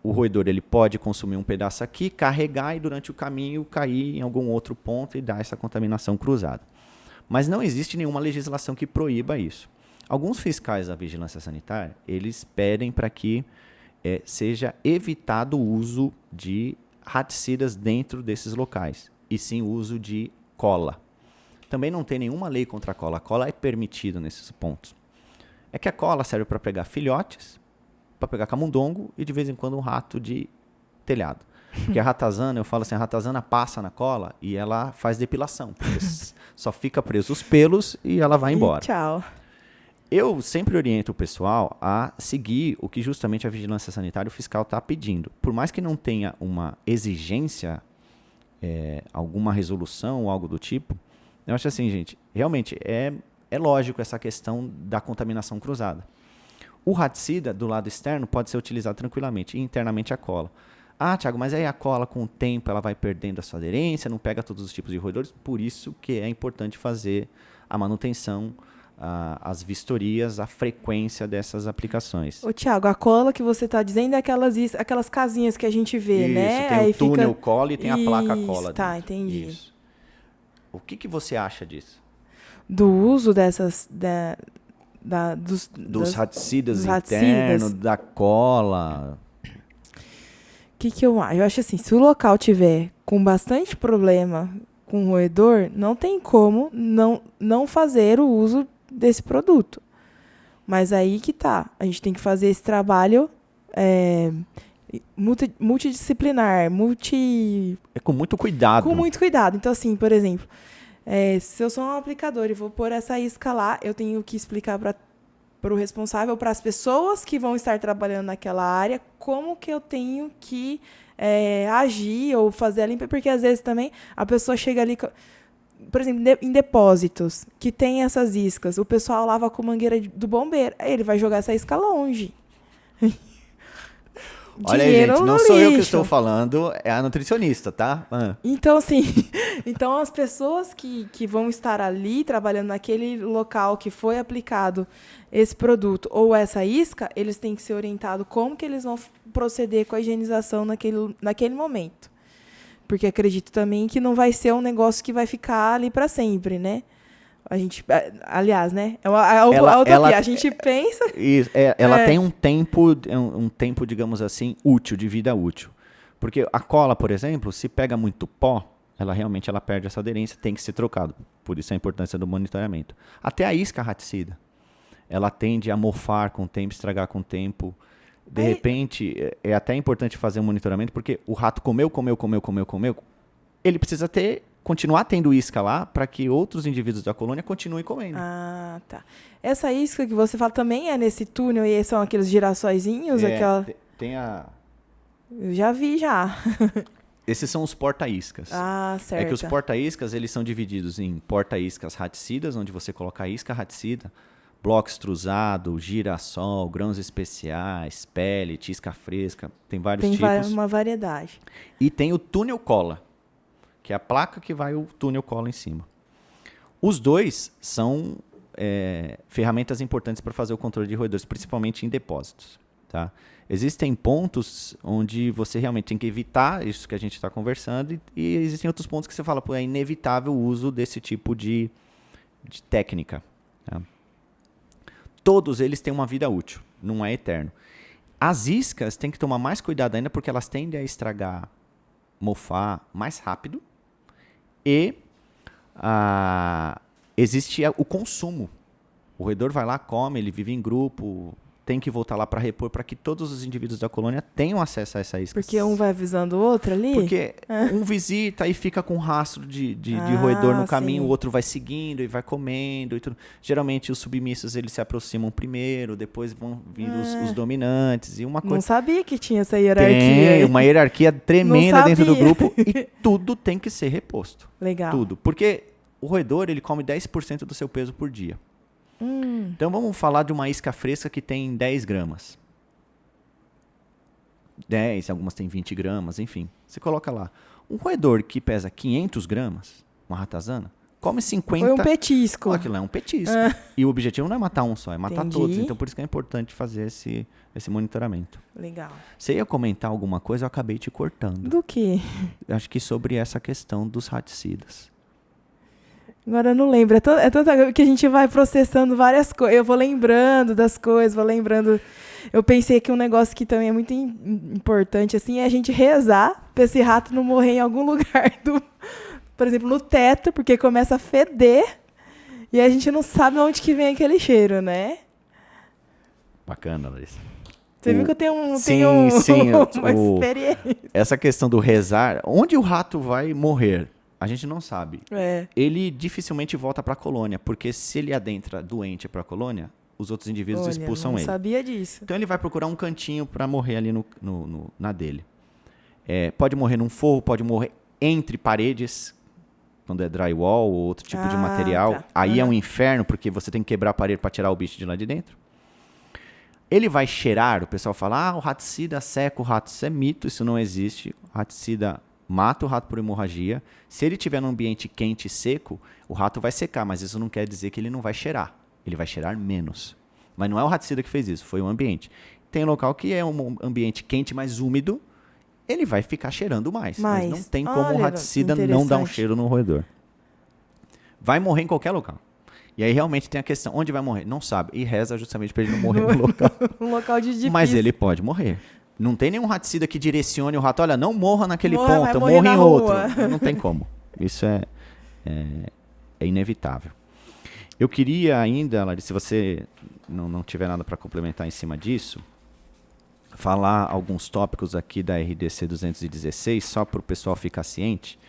Speaker 1: o roedor ele pode consumir um pedaço aqui, carregar e durante o caminho cair em algum outro ponto e dar essa contaminação cruzada. Mas não existe nenhuma legislação que proíba isso. Alguns fiscais da vigilância sanitária, eles pedem para que seja evitado o uso de raticidas dentro desses locais, e sim o uso de cola. Também não tem nenhuma lei contra a cola. A cola é permitida nesses pontos. É que a cola serve para pegar filhotes, para pegar camundongo e de vez em quando um rato de telhado. Porque a ratazana, eu falo assim, a ratazana passa na cola e ela faz depilação. Porque só fica preso os pelos e ela vai embora.
Speaker 2: E tchau.
Speaker 1: Eu sempre oriento o pessoal a seguir o que justamente a vigilância sanitária e o fiscal está pedindo. Por mais que não tenha uma exigência, alguma resolução ou algo do tipo, eu acho assim, gente, realmente é lógico essa questão da contaminação cruzada. O raticida, do lado externo, pode ser utilizado tranquilamente, e internamente a cola. Ah, Thiago, mas aí a cola, com o tempo, ela vai perdendo a sua aderência, não pega todos os tipos de roedores, por isso que é importante fazer a manutenção, as vistorias, a frequência dessas aplicações.
Speaker 2: Ô, Thiago, a cola que você está dizendo é aquelas casinhas que a gente vê,
Speaker 1: isso,
Speaker 2: né?
Speaker 1: Tem
Speaker 2: aí
Speaker 1: o túnel cola e tem a placa cola.
Speaker 2: Tá,
Speaker 1: dentro.
Speaker 2: entendi.
Speaker 1: Isso. O que você acha disso?
Speaker 2: Do uso dessas...
Speaker 1: Dos raticidas
Speaker 2: dos
Speaker 1: internos,
Speaker 2: raticidas.
Speaker 1: da cola.
Speaker 2: O que eu acho? Eu acho assim, se o local tiver com bastante problema com roedor, não tem como não fazer o uso desse produto. Mas aí que tá. A gente tem que fazer esse trabalho multidisciplinar,
Speaker 1: É com muito cuidado.
Speaker 2: com muito cuidado. Então, assim, por exemplo, se eu sou um aplicador e vou pôr essa isca lá, eu tenho que explicar para o responsável, para as pessoas que vão estar trabalhando naquela área, como que eu tenho que agir ou fazer a limpa, porque às vezes também a pessoa chega ali, por exemplo, em depósitos, que tem essas iscas, o pessoal lava com mangueira do bombeiro, aí ele vai jogar essa isca longe.
Speaker 1: Olha aí, gente, não sou eu que estou falando, é a nutricionista, tá?
Speaker 2: Então, assim, então as pessoas que vão estar ali trabalhando naquele local que foi aplicado esse produto ou essa isca, eles têm que ser orientados como que eles vão proceder com a higienização naquele momento. Porque acredito também que não vai ser um negócio que vai ficar ali para sempre, né? A gente, aliás, né? É a utopia. A gente pensa...
Speaker 1: Ela tem um tempo, digamos assim, útil, de vida útil. Porque a cola, por exemplo, se pega muito pó, ela realmente perde essa aderência, tem que ser trocado. Por isso a importância do monitoramento. Até a isca raticida. Ela tende a mofar com o tempo, estragar com o tempo. De repente, é até importante fazer um monitoramento, porque o rato comeu, ele precisa continuar tendo isca lá para que outros indivíduos da colônia continuem comendo.
Speaker 2: Ah, tá. Essa isca que você fala também é nesse túnel e são aqueles girassóizinhos?
Speaker 1: Tem a...
Speaker 2: Eu já vi, já.
Speaker 1: Esses são os porta-iscas.
Speaker 2: Ah, certo.
Speaker 1: É que os porta-iscas, eles são divididos em porta-iscas raticidas, onde você coloca a isca raticida, bloco extrusado, girassol, grãos especiais, pellet, isca fresca, tem vários tipos.
Speaker 2: Tem uma variedade.
Speaker 1: E tem o túnel cola, que é a placa que vai o túnel cola em cima. Os dois são ferramentas importantes para fazer o controle de roedores, principalmente em depósitos. Tá? Existem pontos onde você realmente tem que evitar isso que a gente está conversando e existem outros pontos que você fala, é inevitável o uso desse tipo de técnica. Tá? Todos eles têm uma vida útil, não é eterno. As iscas tem que tomar mais cuidado ainda porque elas tendem a estragar, mofar mais rápido e existe o consumo. O roedor vai lá, come, ele vive em grupo, tem que voltar lá para repor para que todos os indivíduos da colônia tenham acesso a essa isca.
Speaker 2: Porque um vai avisando o outro ali?
Speaker 1: Porque um visita e fica com um rastro de roedor no caminho, sim. O outro vai seguindo e vai comendo. E tudo. Geralmente os submissos eles se aproximam primeiro, depois vão vindo os dominantes. E uma coisa...
Speaker 2: Não sabia que tinha essa hierarquia.
Speaker 1: Tem uma hierarquia tremenda dentro do grupo e tudo tem que ser reposto.
Speaker 2: Legal.
Speaker 1: Tudo. Porque o roedor ele come 10% do seu peso por dia. Então vamos falar de uma isca fresca que tem 10 gramas. 10, algumas tem 20 gramas, enfim. Você coloca lá. Um roedor que pesa 500 gramas, uma ratazana, come 50...
Speaker 2: Foi um petisco.
Speaker 1: Aquilo é um petisco. E o objetivo não é matar um só, é matar todos. Então por isso que é importante fazer esse monitoramento.
Speaker 2: Legal.
Speaker 1: Você ia comentar alguma coisa, eu acabei te cortando.
Speaker 2: Do quê?
Speaker 1: Acho que sobre essa questão dos raticidas.
Speaker 2: Agora eu não lembro. É tanta que a gente vai processando várias coisas. Eu vou lembrando das coisas, vou lembrando. Eu pensei que um negócio que também é muito importante assim, é a gente rezar para esse rato não morrer em algum lugar por exemplo, no teto, porque começa a feder e a gente não sabe onde que vem aquele cheiro, né?
Speaker 1: Bacana, Larissa.
Speaker 2: Você viu que eu tenho uma experiência.
Speaker 1: Essa questão do rezar, onde o rato vai morrer? A gente não sabe. Ele dificilmente volta para a colônia, porque se ele adentra doente para a colônia, os outros indivíduos expulsam ele.
Speaker 2: Eu não sabia disso.
Speaker 1: Então ele vai procurar um cantinho para morrer ali na dele. Pode morrer num forro, pode morrer entre paredes, quando é drywall ou outro tipo de material. Tá. Aí é um inferno, porque você tem que quebrar a parede para tirar o bicho de lá de dentro. Ele vai cheirar, o pessoal fala, o raticida seca o rato. Isso é mito, isso não existe. O raticida mata o rato por hemorragia. Se ele estiver num ambiente quente e seco, o rato vai secar, mas isso não quer dizer que ele não vai cheirar. Ele vai cheirar menos. Mas não é o raticida que fez isso, foi o ambiente. Tem um local que é um ambiente quente, mais úmido, ele vai ficar cheirando mais. Mas não tem como o raticida não dar um cheiro no roedor. Vai morrer em qualquer local. E aí realmente tem a questão, onde vai morrer? Não sabe. E reza justamente para ele não morrer no local.
Speaker 2: Um local de difícil.
Speaker 1: Mas ele pode morrer. Não tem nenhum raticida que direcione o rato. Olha, não morra naquele ponto,
Speaker 2: morre
Speaker 1: morra em
Speaker 2: na
Speaker 1: outro.
Speaker 2: rua.
Speaker 1: Não tem como. Isso é inevitável. Eu queria ainda, Larissa, se você não tiver nada para complementar em cima disso, falar alguns tópicos aqui da RDC 216, só para o pessoal ficar ciente.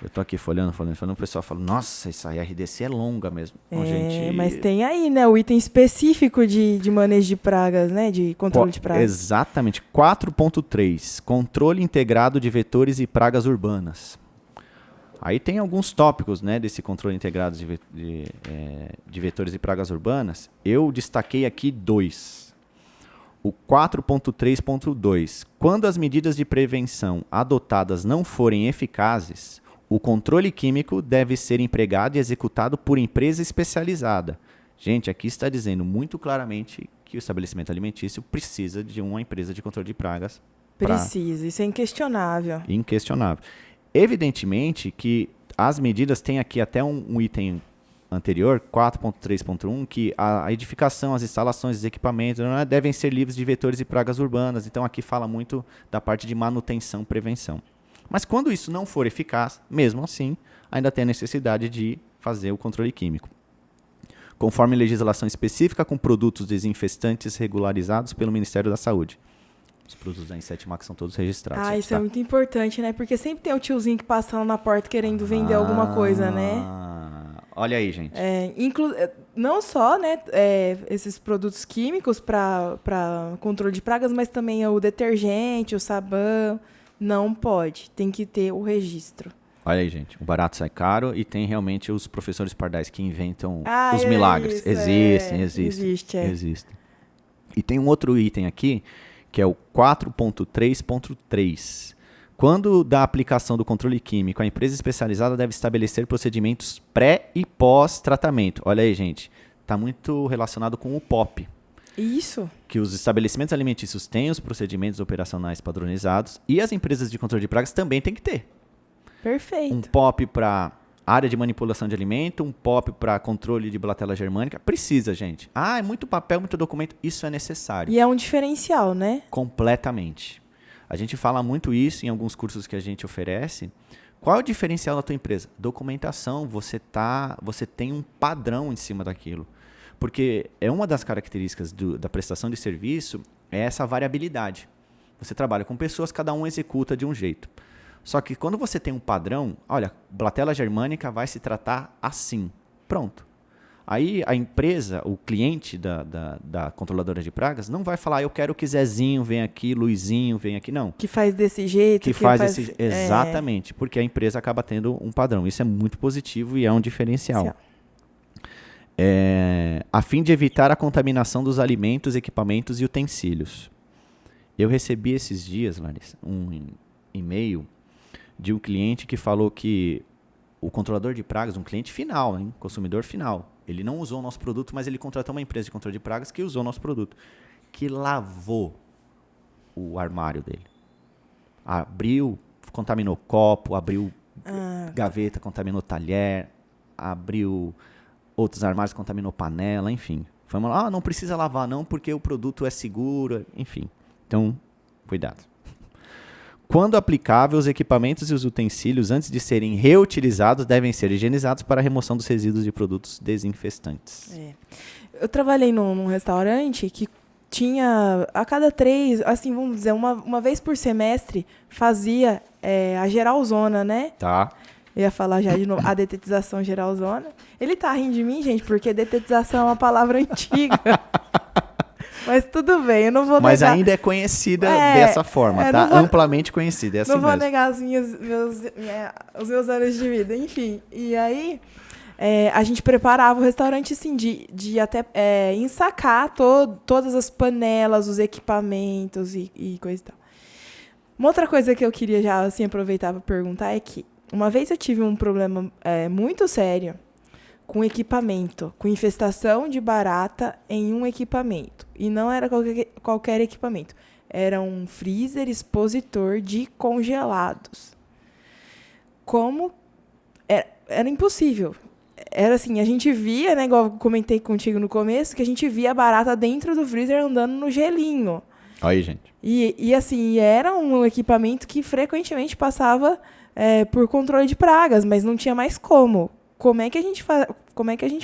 Speaker 1: Eu tô aqui folhando, o pessoal fala, nossa, essa RDC é longa mesmo. Bom, gente,
Speaker 2: mas tem aí, né, o item específico de manejo de pragas, né, de controle de pragas.
Speaker 1: Exatamente, 4.3, controle integrado de vetores e pragas urbanas. Aí tem alguns tópicos, né, desse controle integrado de vetores e pragas urbanas. Eu destaquei aqui 2. O 4.3.2, quando as medidas de prevenção adotadas não forem eficazes, o controle químico deve ser empregado e executado por empresa especializada. Gente, aqui está dizendo muito claramente que o estabelecimento alimentício precisa de uma empresa de controle de pragas.
Speaker 2: Precisa, isso é inquestionável.
Speaker 1: Inquestionável. Evidentemente que as medidas têm aqui até um item anterior, 4.3.1, que a edificação, as instalações, os equipamentos devem ser livres de vetores e pragas urbanas. Então aqui fala muito da parte de manutenção, prevenção. Mas quando isso não for eficaz, mesmo assim, ainda tem a necessidade de fazer o controle químico. Conforme legislação específica com produtos desinfestantes regularizados pelo Ministério da Saúde. Os produtos da Insetmax são todos registrados.
Speaker 2: Isso é muito importante, né? Porque sempre tem o tiozinho que passa lá na porta querendo vender alguma coisa, né?
Speaker 1: Olha aí, gente.
Speaker 2: Não só, né, esses produtos químicos para controle de pragas, mas também o detergente, o sabão. Não pode, tem que ter o registro.
Speaker 1: Olha aí, gente, o barato sai caro e tem realmente os professores pardais que inventam os milagres. Existem. E tem um outro item aqui, que é o 4.3.3. Quando da aplicação do controle químico, a empresa especializada deve estabelecer procedimentos pré- e pós-tratamento. Olha aí, gente, está muito relacionado com o POP.
Speaker 2: Isso.
Speaker 1: Que os estabelecimentos alimentícios têm os procedimentos operacionais padronizados e as empresas de controle de pragas também têm que ter.
Speaker 2: Perfeito.
Speaker 1: Um POP para área de manipulação de alimento, um POP para controle de bactéria germânica. Precisa, gente. É muito papel, muito documento. Isso é necessário.
Speaker 2: E é um diferencial, né?
Speaker 1: Completamente. A gente fala muito isso em alguns cursos que a gente oferece. Qual é o diferencial da tua empresa? Documentação. Você tem um padrão em cima daquilo. Porque é uma das características da prestação de serviço é essa variabilidade. Você trabalha com pessoas, cada um executa de um jeito. Só que quando você tem um padrão, olha, bactéria germânica vai se tratar assim. Pronto. Aí a empresa, o cliente da controladora de pragas, não vai falar, eu quero que Zezinho venha aqui, Luizinho venha aqui, não.
Speaker 2: Que faz desse jeito.
Speaker 1: Exatamente, porque a empresa acaba tendo um padrão. Isso é muito positivo e é um diferencial. A fim de evitar a contaminação dos alimentos, equipamentos e utensílios. Eu recebi esses dias, Larissa, um e-mail de um cliente que falou que o controlador de pragas, um cliente final, consumidor final, ele não usou o nosso produto, mas ele contratou uma empresa de controle de pragas que usou o nosso produto, que lavou o armário dele. Abriu, contaminou copo, abriu gaveta, contaminou talher, abriu outros armários, contaminou panela, enfim. Falamos, não precisa lavar não, porque o produto é seguro, enfim. Então, cuidado. Quando aplicável, os equipamentos e os utensílios, antes de serem reutilizados, devem ser higienizados para a remoção dos resíduos de produtos desinfestantes.
Speaker 2: Eu trabalhei num restaurante que tinha, a cada 3, assim, vamos dizer, uma vez por semestre, fazia a geralzona, né?
Speaker 1: Tá.
Speaker 2: Eu ia falar já de novo, a detetização geralzona. Ele tá rindo de mim, gente, porque detetização é uma palavra antiga. Mas tudo bem, eu não vou negar.
Speaker 1: Mas ainda é conhecida dessa forma, tá? Amplamente conhecida, é assim mesmo.
Speaker 2: Não vou negar os meus anos de vida, enfim. E aí, a gente preparava o restaurante, assim, de até ensacar todas as panelas, os equipamentos e coisa e tal. Uma outra coisa que eu queria já, assim, aproveitar para perguntar é que uma vez eu tive um problema muito sério com equipamento, com infestação de barata em um equipamento. E não era qualquer equipamento. Era um freezer expositor de congelados. Era impossível. era assim, a gente via, né, igual eu comentei contigo no começo, que a gente via a barata dentro do freezer andando no gelinho.
Speaker 1: Olha aí, gente.
Speaker 2: E assim, era um equipamento que frequentemente passava por controle de pragas, mas não tinha mais como. Como é que a gente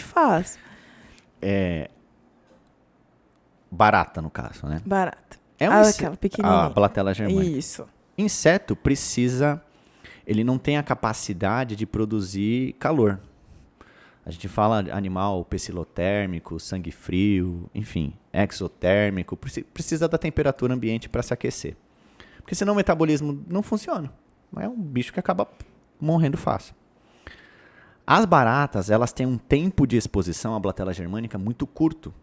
Speaker 2: faz?
Speaker 1: Barata, no caso, né?
Speaker 2: Barata.
Speaker 1: É
Speaker 2: Aquela pequenininha.
Speaker 1: a Blatella germânica.
Speaker 2: Isso.
Speaker 1: Inseto precisa... Ele não tem a capacidade de produzir calor. A gente fala animal pecilotérmico, sangue frio, enfim, exotérmico. Precisa da temperatura ambiente para se aquecer. Porque senão o metabolismo não funciona. É um bicho que acaba morrendo fácil. As baratas, elas têm um tempo de exposição à Blatella germânica muito curto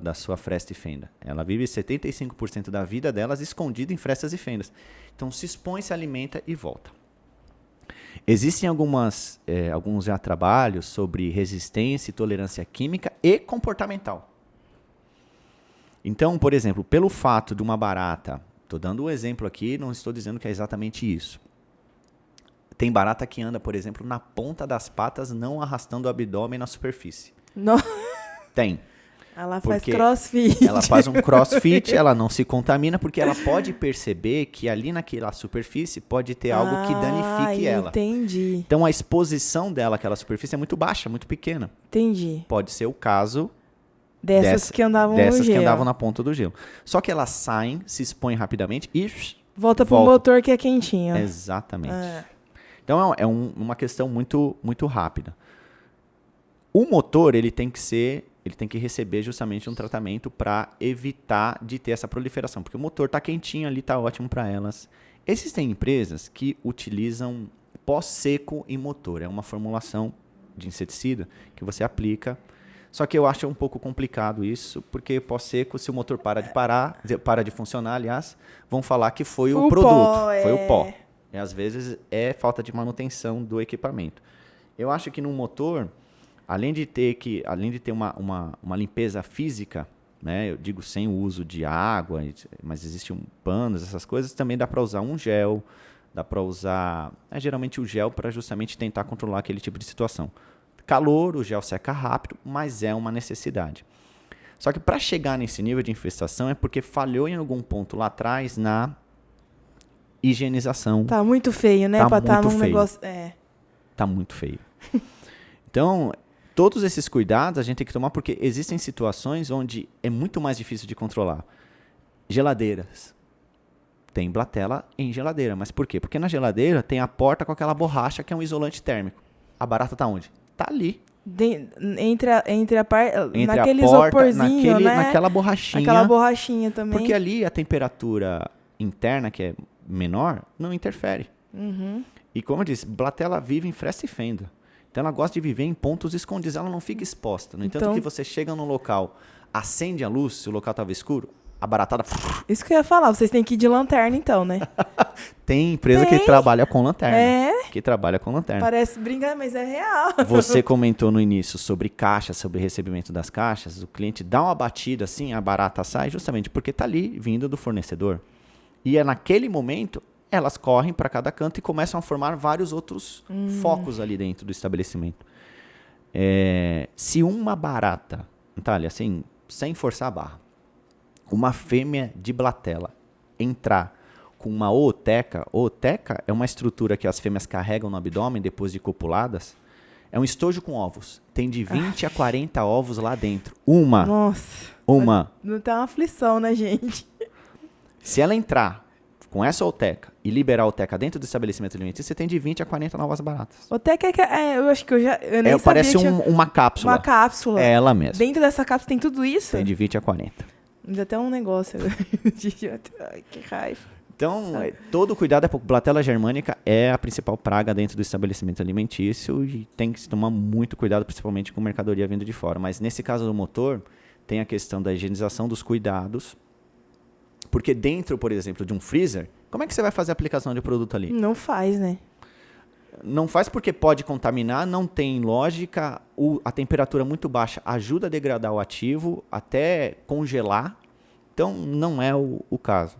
Speaker 1: da sua fresta e fenda. Ela vive 75% da vida delas escondida em frestas e fendas. Então se expõe, se alimenta e volta. Existem alguns já trabalhos sobre resistência e tolerância química e comportamental. Então, por exemplo, pelo fato de uma barata, estou dando um exemplo aqui, não estou dizendo que é exatamente isso. Tem barata que anda, por exemplo, na ponta das patas, não arrastando o abdômen na superfície.
Speaker 2: Não.
Speaker 1: Tem.
Speaker 2: Ela faz crossfit.
Speaker 1: Ela faz um crossfit, ela não se contamina, porque ela pode perceber que ali naquela superfície pode ter algo que danifique ela.
Speaker 2: Entendi.
Speaker 1: Então a exposição dela àquela superfície é muito baixa, muito pequena.
Speaker 2: Entendi.
Speaker 1: Pode ser o caso
Speaker 2: Dessas que andavam no
Speaker 1: que
Speaker 2: gelo.
Speaker 1: andavam na ponta do gelo. Só que elas saem, se expõem rapidamente e
Speaker 2: volta pro motor que é quentinho.
Speaker 1: Exatamente. Então é uma questão muito, muito rápida. O motor, ele tem que receber justamente um tratamento para evitar de ter essa proliferação, porque o motor está quentinho ali, está ótimo para elas. Existem empresas que utilizam pó-seco em motor, é uma formulação de inseticida que você aplica, só que eu acho um pouco complicado isso, porque pó-seco, se o motor para de funcionar, aliás, vão falar que foi o produto, foi o pó. E às vezes é falta de manutenção do equipamento. Eu acho que no motor, além de ter uma limpeza física, né, eu digo sem o uso de água, mas existem panos, essas coisas, também dá para usar um gel, dá para usar geralmente o gel para justamente tentar controlar aquele tipo de situação. Calor, o gel seca rápido, mas é uma necessidade. Só que para chegar nesse nível de infestação é porque falhou em algum ponto lá atrás na higienização.
Speaker 2: Tá muito feio, né? Pra estar num negócio...
Speaker 1: Tá muito feio. Então, todos esses cuidados a gente tem que tomar porque existem situações onde é muito mais difícil de controlar. Geladeiras. Tem Blatella em geladeira. Mas por quê? Porque na geladeira tem a porta com aquela borracha que é um isolante térmico. A barata tá onde? Tá ali.
Speaker 2: Naquele isoporzinho, né?
Speaker 1: Naquela borrachinha.
Speaker 2: Aquela borrachinha também.
Speaker 1: Porque ali a temperatura interna, que é menor, não interfere.
Speaker 2: Uhum.
Speaker 1: E como eu disse, Blatella vive em fresta e fenda. Então ela gosta de viver em pontos escondidos, ela não fica exposta. No entanto, que você chega num local, acende a luz, se o local estava escuro, a baratada...
Speaker 2: Isso que eu ia falar, vocês têm que ir de lanterna então, né?
Speaker 1: Tem empresa que trabalha com lanterna.
Speaker 2: É?
Speaker 1: Que trabalha com lanterna.
Speaker 2: Parece brincadeira, mas é real.
Speaker 1: Você comentou no início sobre caixas, sobre recebimento das caixas. O cliente dá uma batida assim, a barata sai justamente porque está ali, vindo do fornecedor. E é naquele momento, elas correm para cada canto e começam a formar vários outros focos ali dentro do estabelecimento. Se uma barata, Natália, assim, sem forçar a barra, uma fêmea de Blatella entrar com uma ooteca é uma estrutura que as fêmeas carregam no abdômen depois de copuladas, é um estojo com ovos. Tem de 20 a 40 ovos lá dentro.
Speaker 2: Nossa. Não tem uma aflição, né, gente?
Speaker 1: Se ela entrar com essa ooteca e liberar a ooteca dentro do estabelecimento alimentício, você tem de 20 a 40 novas baratas.
Speaker 2: Ooteca eu acho que eu nem
Speaker 1: parece
Speaker 2: sabia
Speaker 1: uma cápsula.
Speaker 2: Uma cápsula.
Speaker 1: É ela mesma.
Speaker 2: Dentro dessa cápsula tem tudo isso?
Speaker 1: Tem de 20 a 40.
Speaker 2: Ainda até um negócio. Ai, que raiva.
Speaker 1: Então, todo cuidado é pouco. Blatella germânica é a principal praga dentro do estabelecimento alimentício e tem que se tomar muito cuidado, principalmente com mercadoria vindo de fora. Mas nesse caso do motor, tem a questão da higienização dos cuidados. Porque dentro, por exemplo, de um freezer, como é que você vai fazer a aplicação de produto ali?
Speaker 2: Não faz, né?
Speaker 1: Não faz porque pode contaminar, não tem lógica. A temperatura muito baixa ajuda a degradar o ativo, até congelar. Então, não é o caso.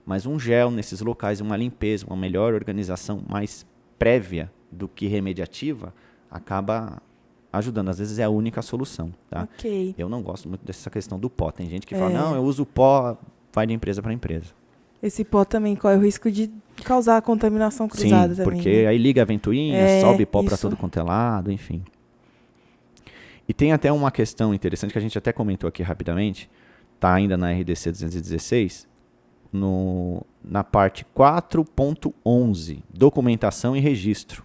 Speaker 1: Mas um gel nesses locais, uma limpeza, uma melhor organização mais prévia do que remediativa, acaba ajudando. Às vezes é a única solução, tá?
Speaker 2: Ok.
Speaker 1: Eu não gosto muito dessa questão do pó. Tem gente que fala, não, eu uso pó, vai de empresa para empresa.
Speaker 2: Esse pó também corre o risco de causar contaminação cruzada também.
Speaker 1: Porque aí liga a ventoinha, sobe pó para
Speaker 2: isso.
Speaker 1: todo quanto é lado, enfim. E tem até uma questão interessante que a gente até comentou aqui rapidamente, tá ainda na RDC 216, na parte 4.11, documentação e registro.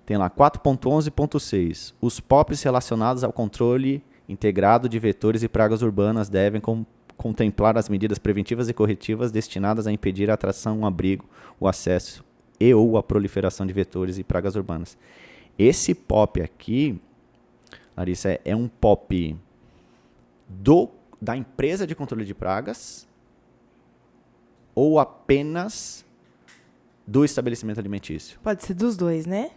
Speaker 1: Tem lá 4.11.6. Os POPs relacionados ao controle integrado de vetores e pragas urbanas devem contemplar as medidas preventivas e corretivas destinadas a impedir a atração, o abrigo, o acesso e ou a proliferação de vetores e pragas urbanas. Esse POP aqui, Larissa, é um POP da empresa de controle de pragas ou apenas do estabelecimento alimentício?
Speaker 2: Pode ser dos dois, né?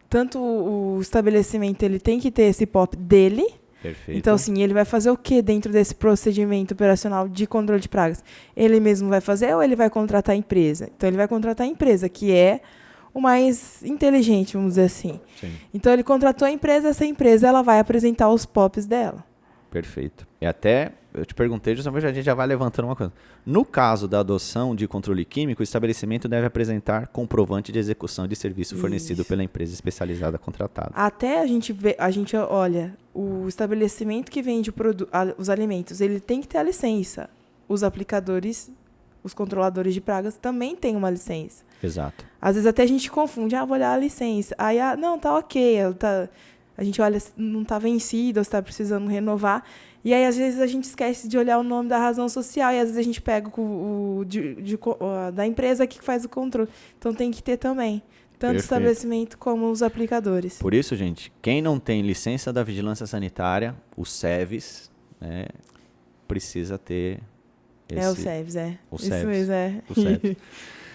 Speaker 2: Tanto o estabelecimento ele tem que ter esse POP dele.
Speaker 1: Perfeito.
Speaker 2: Então, assim, ele vai fazer o que dentro desse procedimento operacional de controle de pragas? Ele mesmo vai fazer ou ele vai contratar a empresa? Então, ele vai contratar a empresa, que é o mais inteligente, vamos dizer assim.
Speaker 1: Sim.
Speaker 2: Então, ele contratou a empresa, essa empresa ela vai apresentar os POPs dela.
Speaker 1: Perfeito. E até, eu te perguntei, justamente a gente já vai levantando uma coisa. No caso da adoção de controle químico, o estabelecimento deve apresentar comprovante de execução de serviço fornecido pela empresa especializada contratada.
Speaker 2: Até a gente olha, o estabelecimento que vende os alimentos, ele tem que ter a licença. Os aplicadores, os controladores de pragas também têm uma licença.
Speaker 1: Exato.
Speaker 2: Às vezes até a gente confunde, vou olhar a licença. Aí, não, tá ok, a gente olha, não está vencido, ou está precisando renovar. E aí, às vezes, a gente esquece de olhar o nome da razão social e, às vezes, a gente pega da empresa que faz o controle. Então, tem que ter também, tanto o estabelecimento como os aplicadores.
Speaker 1: Por isso, gente, quem não tem licença da Vigilância Sanitária, o SEVES, né, precisa ter
Speaker 2: o SEVES,
Speaker 1: O
Speaker 2: isso
Speaker 1: SEVES.
Speaker 2: mesmo,
Speaker 1: O SEVES.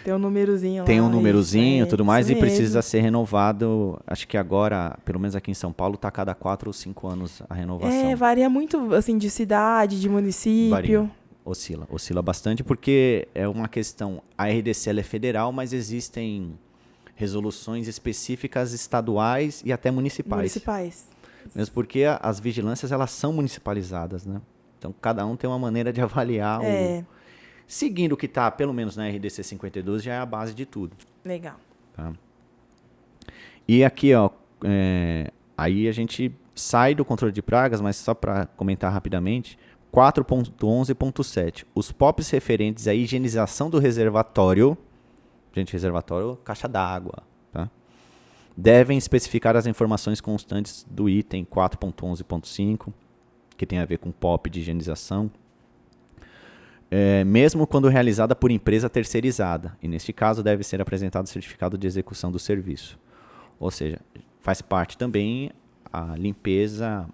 Speaker 2: Tem um númerozinho lá.
Speaker 1: Tem um númerozinho e tudo mais, e
Speaker 2: mesmo.
Speaker 1: precisa ser renovado. Acho que agora, pelo menos aqui em São Paulo, está a cada 4 ou 5 anos a renovação.
Speaker 2: Varia muito, assim, de cidade, de município.
Speaker 1: Varia. Oscila bastante, porque é uma questão, a RDC ela é federal, mas existem resoluções específicas estaduais e até municipais. Mesmo porque as vigilâncias, elas são municipalizadas, né? Então, cada um tem uma maneira de avaliar seguindo o que está, pelo menos na RDC 52, já é a base de tudo.
Speaker 2: Legal.
Speaker 1: Tá? E aqui, aí a gente sai do controle de pragas, mas só para comentar rapidamente, 4.11.7. Os POPs referentes à higienização do reservatório, reservatório, caixa d'água, tá? Devem especificar as informações constantes do item 4.11.5, que tem a ver com POP de higienização, mesmo quando realizada por empresa terceirizada. E, neste caso, deve ser apresentado o certificado de execução do serviço. Ou seja, faz parte também a limpeza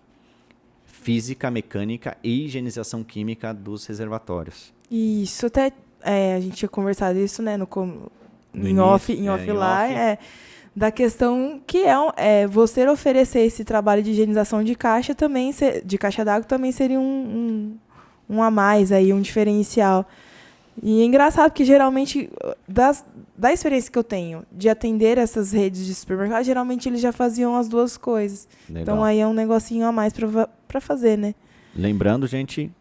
Speaker 1: física, mecânica e higienização química dos reservatórios.
Speaker 2: Isso, até a gente tinha conversado isso, né, em off lá, da questão que você oferecer esse trabalho de higienização de caixa também, de caixa d'água também seria um a mais aí, um diferencial. E é engraçado porque geralmente, da experiência que eu tenho de atender essas redes de supermercado, geralmente eles já faziam as duas coisas. Legal. Então aí é um negocinho a mais para fazer, né?
Speaker 1: Lembrando, gente,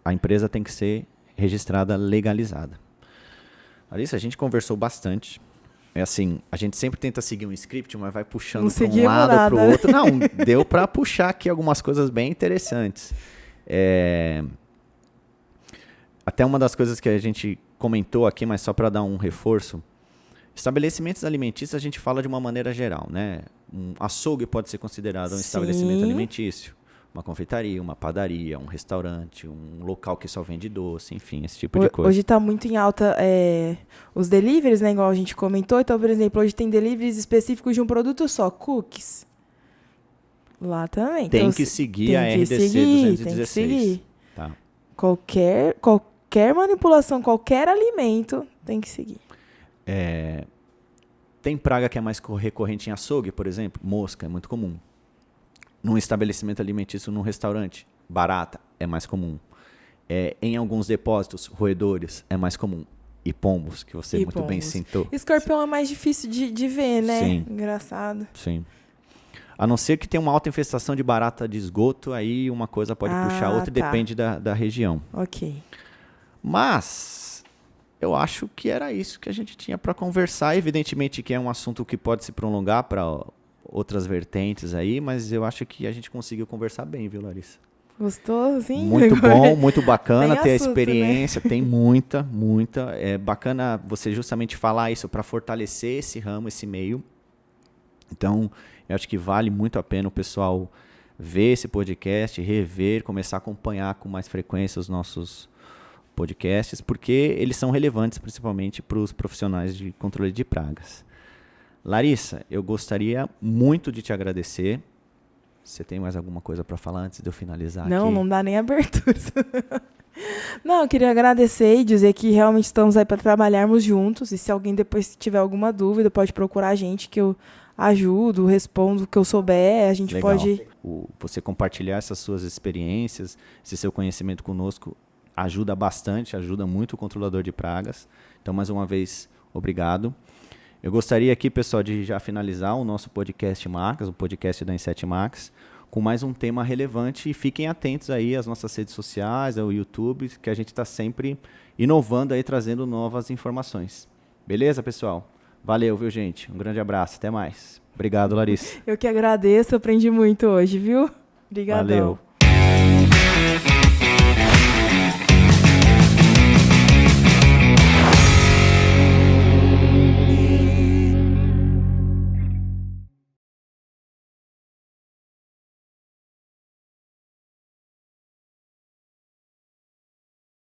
Speaker 1: a empresa tem que ser registrada, legalizada. Larissa, a gente conversou bastante. É assim, a gente sempre tenta seguir um script, mas vai puxando para um lado para o outro. Não, deu para puxar aqui algumas coisas bem interessantes. Até uma das coisas que a gente comentou aqui, mas só para dar um reforço, estabelecimentos alimentícios a gente fala de uma maneira geral, né? Um açougue pode ser considerado um estabelecimento alimentício, uma confeitaria, uma padaria, um restaurante, um local que só vende doce, enfim, esse tipo de coisa.
Speaker 2: Hoje está muito em alta os deliveries, né? Igual a gente comentou. Então, por exemplo, hoje tem deliveries específicos de um produto só, cookies. Lá também.
Speaker 1: Tem que seguir a RDC 216.
Speaker 2: Tem que seguir.
Speaker 1: Tá.
Speaker 2: Qualquer manipulação, qualquer alimento, tem que seguir.
Speaker 1: Tem praga que é mais recorrente em açougue, por exemplo. Mosca é muito comum. Num estabelecimento alimentício, num restaurante, barata é mais comum. Em alguns depósitos, roedores é mais comum. E pombos, que você muito bem citou.
Speaker 2: Escorpião é mais difícil de ver, né?
Speaker 1: Sim.
Speaker 2: Engraçado.
Speaker 1: Sim. A não ser que tenha uma alta infestação de barata de esgoto, aí uma coisa pode puxar a outra,
Speaker 2: tá.
Speaker 1: depende da região.
Speaker 2: Ok.
Speaker 1: Mas eu acho que era isso que a gente tinha para conversar. Evidentemente que é um assunto que pode se prolongar para outras vertentes aí, mas eu acho que a gente conseguiu conversar bem, viu, Larissa?
Speaker 2: Gostou, sim?
Speaker 1: Muito bom, muito bacana
Speaker 2: Tem
Speaker 1: ter a
Speaker 2: assunto,
Speaker 1: experiência, né? Tem muita. É bacana você justamente falar isso para fortalecer esse ramo, esse meio. Então, eu acho que vale muito a pena o pessoal ver esse podcast, rever, começar a acompanhar com mais frequência os nossos podcasts, porque eles são relevantes principalmente para os profissionais de controle de pragas. Larissa, eu gostaria muito de te agradecer. Você tem mais alguma coisa para falar antes de eu finalizar aqui?
Speaker 2: Não dá nem abertura. Não, eu queria agradecer e dizer que realmente estamos aí para trabalharmos juntos. E se alguém depois tiver alguma dúvida, pode procurar a gente, que eu ajudo, respondo o que eu souber. A gente
Speaker 1: Legal.
Speaker 2: pode...
Speaker 1: Você compartilhar essas suas experiências, esse seu conhecimento conosco, ajuda bastante, ajuda muito o controlador de pragas. Então, mais uma vez, obrigado. Eu gostaria aqui, pessoal, de já finalizar o nosso podcast Max, o podcast da Inset Max, com mais um tema relevante. E fiquem atentos aí às nossas redes sociais, ao YouTube, que a gente está sempre inovando aí, trazendo novas informações. Beleza, pessoal? Valeu, viu, gente? Um grande abraço. Até mais. Obrigado, Larissa.
Speaker 2: Eu que agradeço, aprendi muito hoje, viu? Obrigadão.
Speaker 1: Valeu.